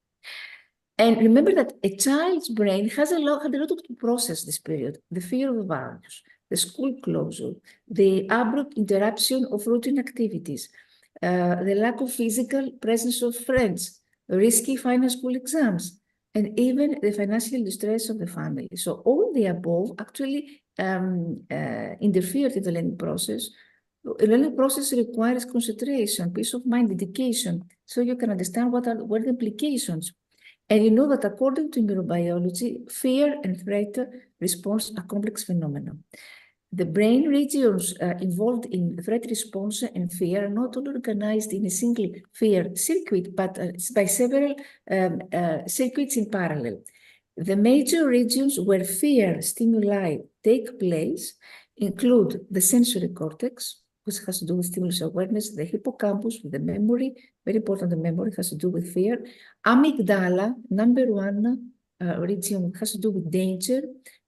And remember that a child's brain had a lot to process this period: the fear of values, the school closure, the abrupt interruption of routine activities, the lack of physical presence of friends, risky final school exams, and even the financial distress of the family. So all the above actually interfered in the learning process. The learning process requires concentration, peace of mind, dedication, so you can understand what are the implications. And you know that according to neurobiology, fear and threat response are complex phenomena. The brain regions involved in threat response and fear are not all organized in a single fear circuit, but by several circuits in parallel. The major regions where fear stimuli take place include the sensory cortex, which has to do with stimulus awareness, the hippocampus with the memory, very important, the memory has to do with fear, amygdala, number one region has to do with danger,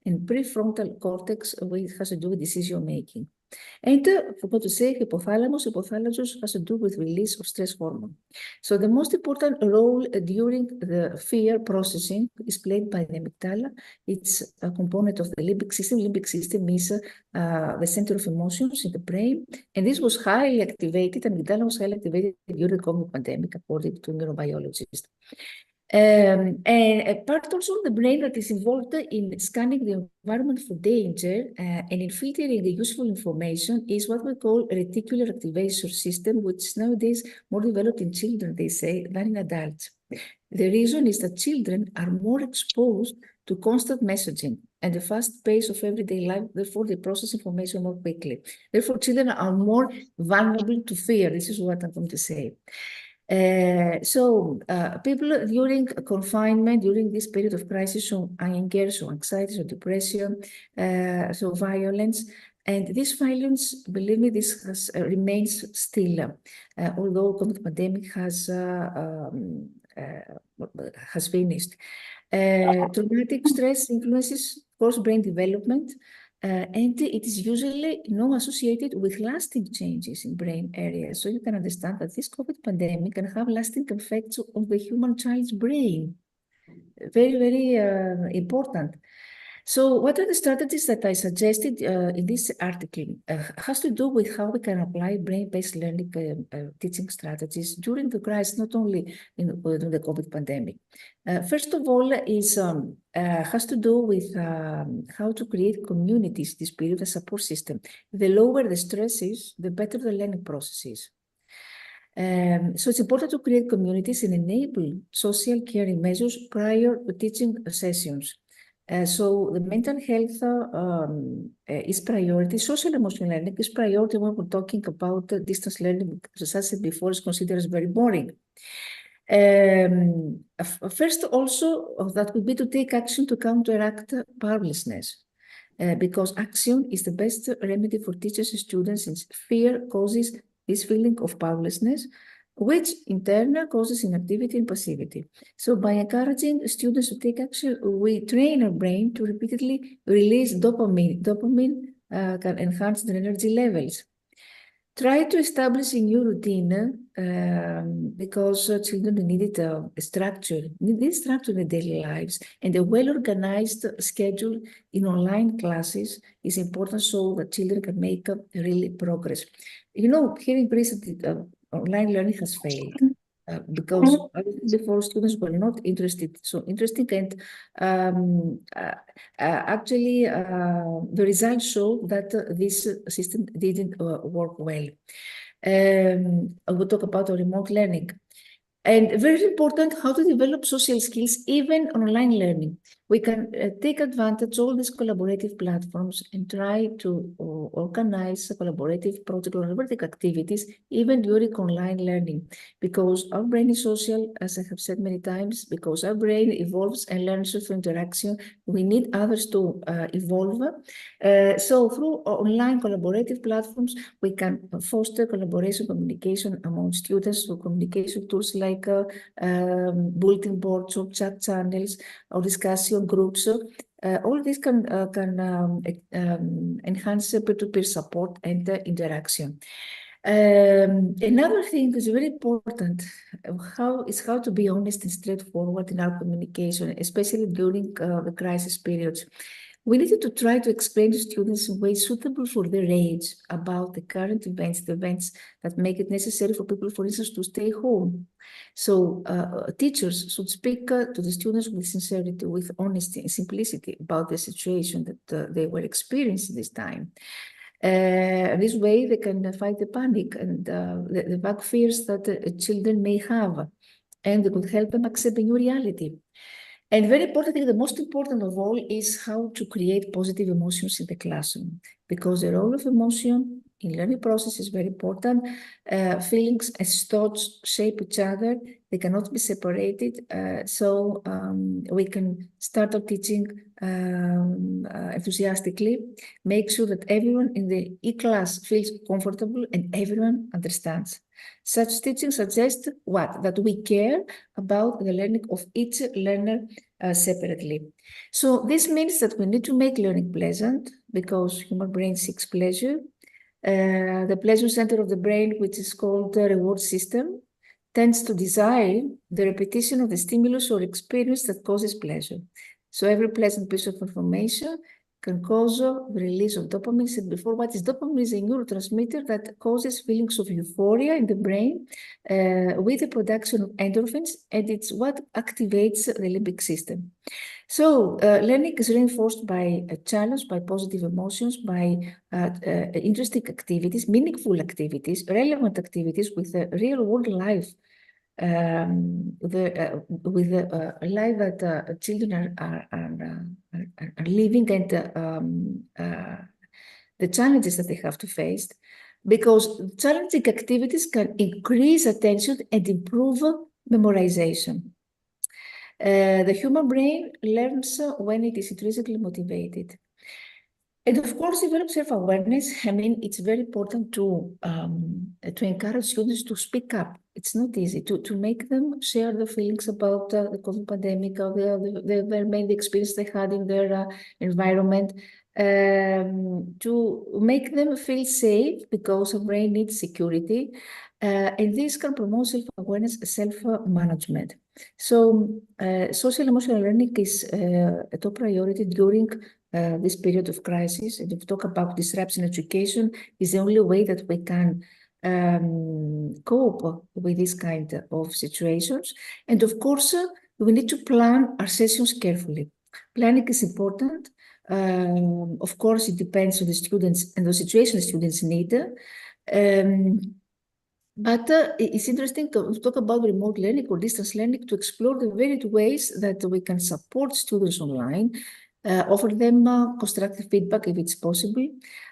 and prefrontal cortex, which has to do with decision making. And forgot to say, hypothalamus has to do with release of stress hormone. So the most important role during the fear processing is played by the amygdala. It's a component of the limbic system. Limbic system is the center of emotions in the brain. And this was highly activated, amygdala was highly activated during the COVID pandemic, according to neurobiologists. And a part also of the brain that is involved in scanning the environment for danger and in filtering the useful information is what we call a reticular activation system, which is nowadays more developed in children, they say, than in adults. The reason is that children are more exposed to constant messaging and the fast pace of everyday life, therefore they process information more quickly. Therefore, children are more vulnerable to fear. This is what I'm going to say. People during confinement, during this period of crisis, so anger, so anxiety, so depression, so violence, and this violence, believe me, this has, remains still, although the pandemic has finished. Traumatic stress influences, of course, brain development, and it is usually not associated with lasting changes in brain areas. So you can understand that this COVID pandemic can have lasting effects on the human child's brain. Very, very important. So what are the strategies that I suggested in this article? Has to do with how we can apply brain-based learning teaching strategies during the crisis, not only during the COVID pandemic. First of all, has to do with how to create communities this period, a support system. The lower the stress is, the better the learning process is. So it's important to create communities and enable social caring measures prior to teaching sessions. So the mental health is priority. Social emotional learning is priority when we're talking about distance learning, as I said before, is considered as very boring. First, also, that would be to take action to counteract powerlessness, because action is the best remedy for teachers and students, since fear causes this feeling of powerlessness, which in turn causes inactivity and passivity. So by encouraging students to take action, we train our brain to repeatedly release dopamine. Dopamine can enhance their energy levels. Try to establish a new routine because children needed a structure, need structure in their daily lives, and a well-organized schedule in online classes is important so that children can make really progress. You know, here in Greece, online learning has failed because before students were not interested. So interesting, and actually the results show that this system didn't work well. We'll talk about remote learning. And very important, how to develop social skills, even online learning. We can take advantage of all these collaborative platforms and try to organize collaborative project collaborative activities, even during online learning, because our brain is social, as I have said many times, because our brain evolves and learns through interaction. We need others to evolve. So through online collaborative platforms, we can foster collaboration, communication among students through communication tools like bulletin boards or chat channels or discussion groups. All this can enhance peer-to-peer support and interaction. Another thing is very important, how to be honest and straightforward in our communication, especially during the crisis periods. We needed to try to explain to students in ways suitable for their age about the current events, the events that make it necessary for people, for instance, to stay home. So teachers should speak to the students with sincerity, with honesty and simplicity about the situation that they were experiencing this time. This way they can fight the panic and the vague fears that children may have, and they could help them accept the new reality. And very importantly, the most important of all is how to create positive emotions in the classroom, because the role of emotion in learning process is very important. Feelings and thoughts shape each other. They cannot be separated. So we can start our teaching enthusiastically, make sure that everyone in the e-class feels comfortable and everyone understands. Such teaching suggests what? That we care about the learning of each learner separately. So this means that we need to make learning pleasant, because human brain seeks pleasure. The pleasure center of the brain, which is called the reward system, tends to desire the repetition of the stimulus or experience that causes pleasure. So every pleasant piece of information can cause the release of dopamine. Said before, what is dopamine? Is a neurotransmitter that causes feelings of euphoria in the brain with the production of endorphins, and it's what activates the limbic system. So learning is reinforced by a challenge, by positive emotions, by interesting activities, meaningful activities, relevant activities with a real world life. With the life that children are living and the challenges that they have to face, because challenging activities can increase attention and improve memorization. The human brain learns when it is intrinsically motivated. And of course, develop self-awareness. I mean, it's very important to encourage students to speak up. It's not easy to make them share their feelings about the COVID pandemic, or the main experience they had in their environment, to make them feel safe, because a brain needs security. And this can promote self-awareness, self-management. So social emotional learning is a top priority during this period of crisis. And if we talk about disruption education, is the only way that we can cope with this kind of situations. And of course, we need to plan our sessions carefully. Planning is important. Of course, it depends on the students and the situation the students need. But it's interesting to talk about remote learning or distance learning, to explore the varied ways that we can support students online, offer them constructive feedback if it's possible.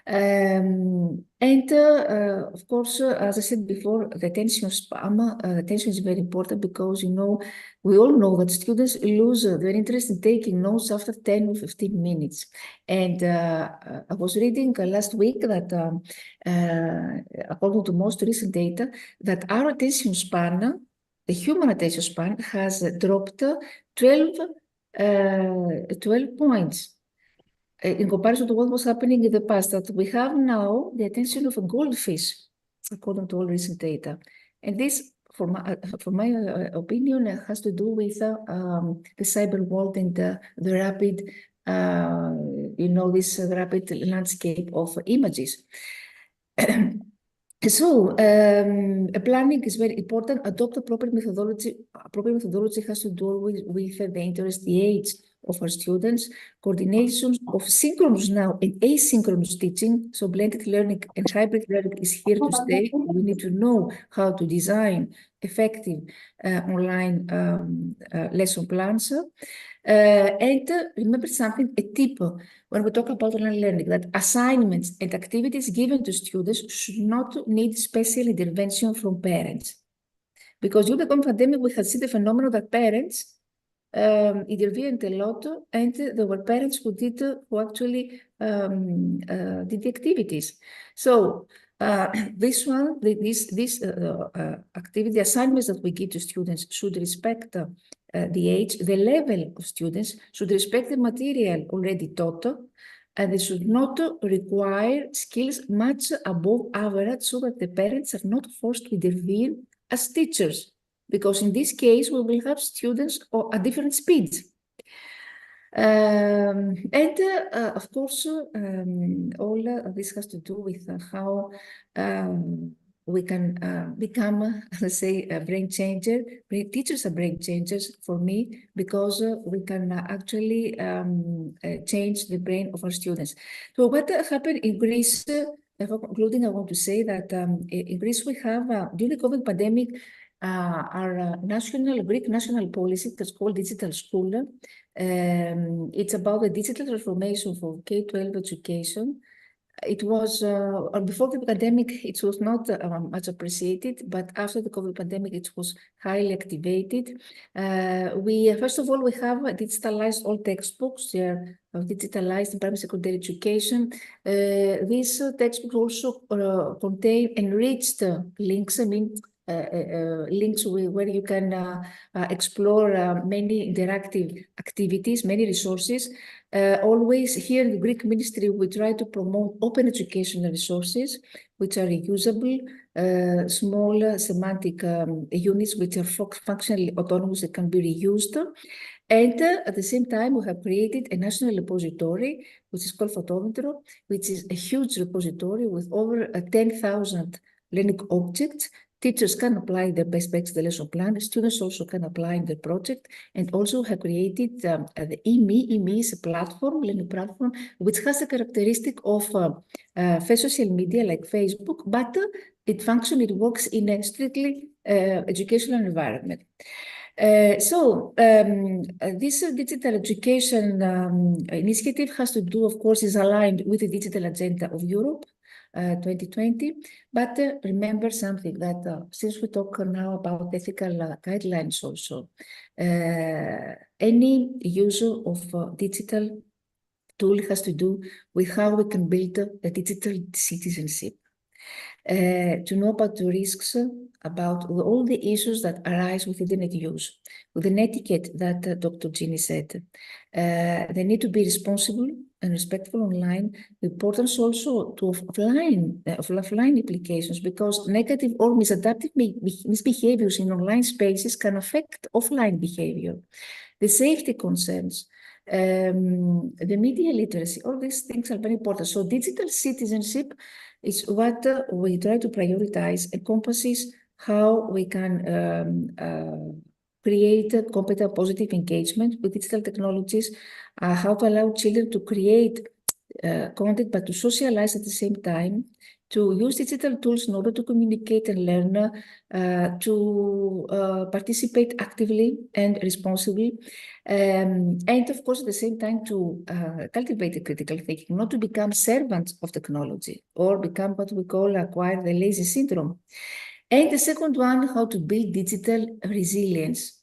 And of course, as I said before, the attention span, attention is very important, because, you know, we all know that students lose their interest in taking notes after 10 or 15 minutes. And I was reading last week that according to most recent data, that our attention span, the human attention span, has dropped 12 points in comparison to what was happening in the past, that we have now the attention of a goldfish, according to all recent data. And this, for my opinion, has to do with the cyber world and the rapid, you know, this rapid landscape of images. So planning is very important. Adopt a proper methodology. Proper methodology has to do with the interest, the age of our students, coordination of synchronous now and asynchronous teaching. So blended learning and hybrid learning is here to stay. We need to know how to design effective online lesson plans. And remember something, a tip when we talk about online learning, that assignments and activities given to students should not need special intervention from parents. Because during the COVID pandemic, we have seen the phenomenon that parents intervened a lot, and there were parents who actually did the activities. So this activity assignments that we give to students should respect the age, the level of students, should respect the material already taught, and they should not require skills much above average, so that the parents are not forced to intervene as teachers, because in this case, we will have students at different speeds. And of course, all this has to do with how we can become, let's say, a brain changer. Teachers are brain changers for me, because we can actually change the brain of our students. So what happened in Greece, before concluding, I want to say that in Greece we have, during the COVID pandemic, our Greek national policy that's called Digital School. It's about the digital transformation for K-12 education. It was, before the pandemic, it was not much appreciated, but after the COVID pandemic, it was highly activated. First of all, we have digitalized all textbooks. They are digitalized in primary secondary education. These textbooks also contain enriched links. I mean, links where you can explore many interactive activities, many resources. Always here in the Greek ministry, we try to promote open educational resources, which are reusable, small semantic units, which are functionally autonomous that can be reused. And at the same time, we have created a national repository, which is called Photometro, which is a huge repository with over 10,000 learning objects. Teachers can apply their best practice, the lesson plan. Students also can apply in their project, and also have created the EME. EME is a platform, learning platform, which has the characteristic of social media like Facebook, but it works in a strictly educational environment. This digital education initiative has to do, of course, is aligned with the digital agenda of Europe 2020. But remember something that since we talk now about ethical guidelines also, any user of digital tool has to do with how we can build a digital citizenship. To know about the risks, about all the issues that arise with internet use, with an etiquette that Dr. Ginny said. They need to be responsible and respectful online. The importance also to offline implications, because negative or misadaptive misbehaviors in online spaces can affect offline behavior. The safety concerns, the media literacy, all these things are very important. So digital citizenship is what we try to prioritize, encompasses how we can create a competent, positive engagement with digital technologies, how to allow children to create content, but to socialize at the same time, to use digital tools in order to communicate and learn, to participate actively and responsibly, and of course, at the same time, to cultivate a critical thinking, not to become servants of technology or become what we call acquire the lazy syndrome. And the second one, how to build digital resilience.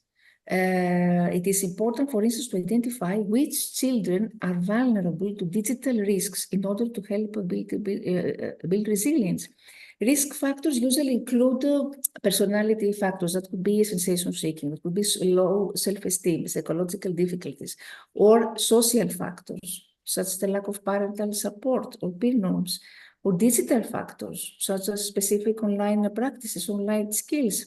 It is important, for instance, to identify which children are vulnerable to digital risks in order to help build resilience. Risk factors usually include personality factors. That could be sensation seeking, it could be low self-esteem, psychological difficulties, or social factors, such as the lack of parental support or peer norms, or digital factors, such as specific online practices, online skills.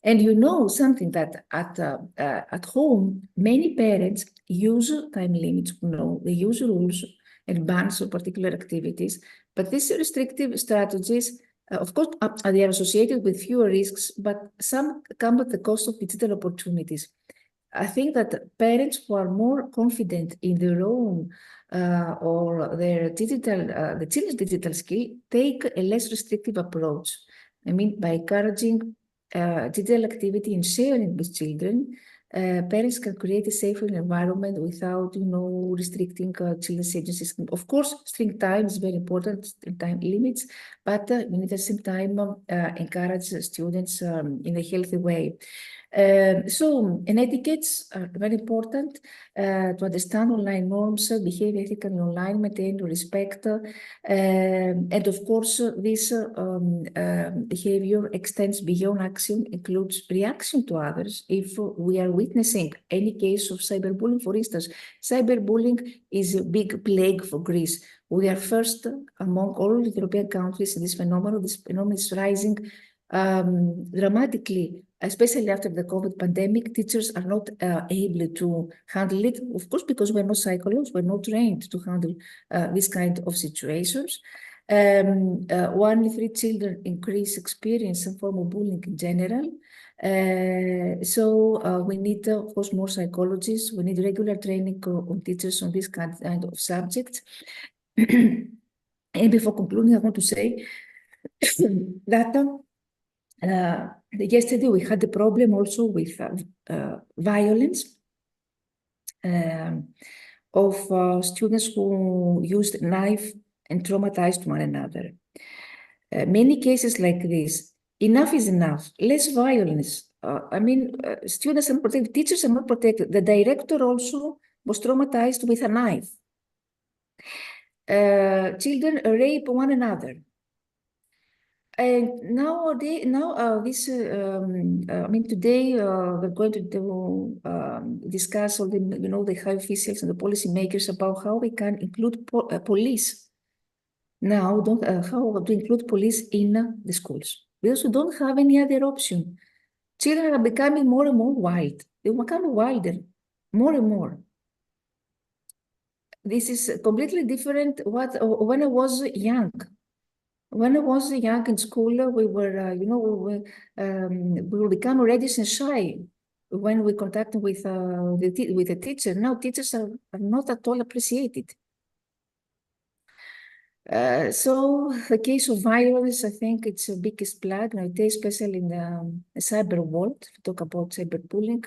And you know something that at home, many parents use time limits, they use rules and bans on particular activities, but these restrictive strategies, of course, they are associated with fewer risks, but some come at the cost of digital opportunities. I think that parents who are more confident in their own or their digital, the children's digital skill, take a less restrictive approach. I mean, by encouraging digital activity and sharing with children, parents can create a safer environment without, restricting children's agencies. Of course, screen time is very important, time limits, but we need at the same time encourage students in a healthy way. So, etiquettes are very important to understand online norms, behave ethically online, maintain respect, and of course, this behavior extends beyond action, includes reaction to others. If we are witnessing any case of cyberbullying, for instance, cyberbullying is a big plague for Greece. We are first among all the European countries in this phenomenon. This phenomenon is rising dramatically, especially after the COVID pandemic. Teachers are not able to handle it, of course, because we're not psychologists, we're not trained to handle this kind of situations. 1 in 3 children increase experience some form of bullying in general. So we need, of course, more psychologists. We need regular training on teachers on this kind of subjects. And before concluding, I want to say that yesterday we had a problem also with violence of students who used knife and traumatized one another. Many cases like this, enough is enough, less violence. Students are not protected, teachers are not protected. The director also was traumatized with a knife. Children rape one another. And nowadays, today we're going to discuss all the high officials and the policymakers about how we can include police now, how to include police in the schools, because we don't have any other option. Children are becoming more and more wild. They become wilder, more and more. This is completely different when I was young. When I was young in school, we were, we will become ready and shy when we contact with the teacher. Now teachers are not at all appreciated. So the case of violence, I think it's the biggest plague nowadays, especially in the cyber world. We talk about cyberbullying,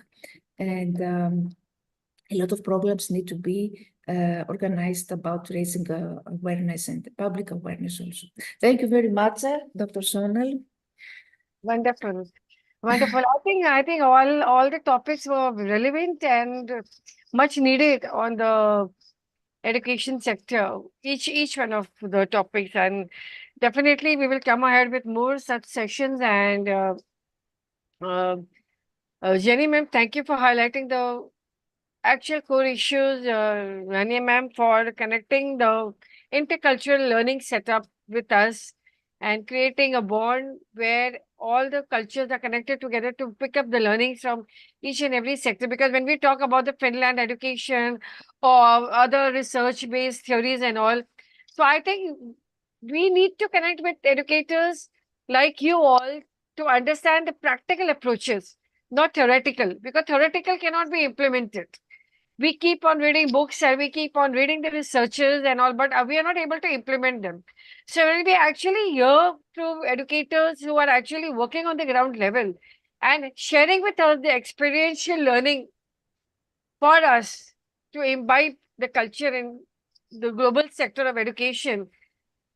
and a lot of programs need to be organized about raising awareness and public awareness also. Thank you very much, Dr. Sonal. Wonderful. Wonderful. I think all the topics were relevant and much needed on the education sector, each one of the topics, and definitely we will come ahead with more such sessions. And Jenny ma'am, thank you for highlighting the actual core issues. Rania ma'am, for connecting the intercultural learning setup with us and creating a bond where all the cultures are connected together to pick up the learnings from each and every sector. Because when we talk about the Finland education or other research-based theories and all, so I think we need to connect with educators like you all to understand the practical approaches, not theoretical, because theoretical cannot be implemented. We keep on reading books and we keep on reading the researchers and all, but we are not able to implement them. So when we actually hear through educators who are actually working on the ground level and sharing with us the experiential learning for us to imbibe the culture in the global sector of education,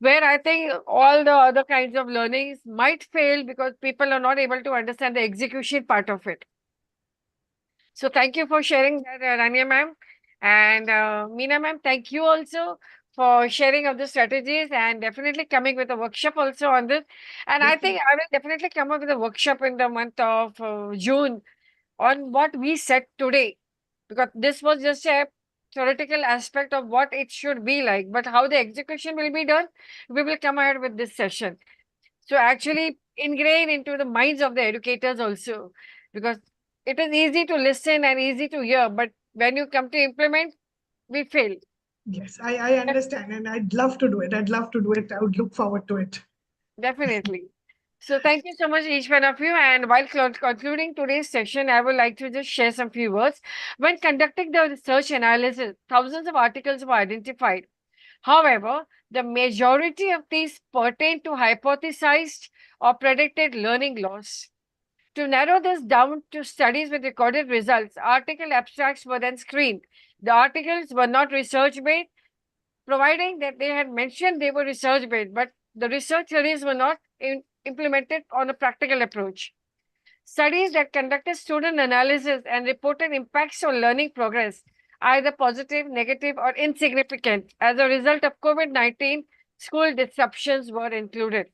where I think all the other kinds of learnings might fail because people are not able to understand the execution part of it. So thank you for sharing that, Rania ma'am. And Meena ma'am, thank you also for sharing of the strategies and definitely coming with a workshop also on this. And I think I will definitely come up with a workshop in the month of June on what we said today, because this was just a theoretical aspect of what it should be like, but how the execution will be done, we will come ahead with this session. So actually ingrain into the minds of the educators also, because it is easy to listen and easy to hear, but when you come to implement, we fail. Yes, I understand, and I'd love to do it. I'd love to do it. I would look forward to it. Definitely. So thank you so much, each one of you. And while concluding today's session, I would like to just share some few words. When conducting the research analysis, thousands of articles were identified. However, the majority of these pertain to hypothesized or predicted learning loss. To narrow this down to studies with recorded results, article abstracts were then screened. The articles were not research-based, providing that they had mentioned they were research-based, but the research theories were not implemented on a practical approach. Studies that conducted student analysis and reported impacts on learning progress, either positive, negative, or insignificant, as a result of COVID-19, school disruptions were included.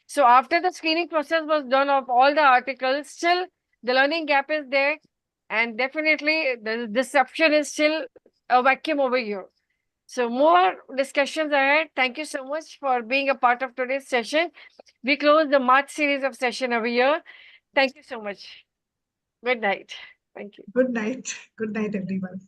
So after the screening process was done of all the articles, still the learning gap is there, and definitely the disruption is still a vacuum over here. So more discussions ahead. Thank you so much for being a part of today's session. We close the March series of session over here. Thank you so much. Good night. Thank you. Good night. Good night, everyone.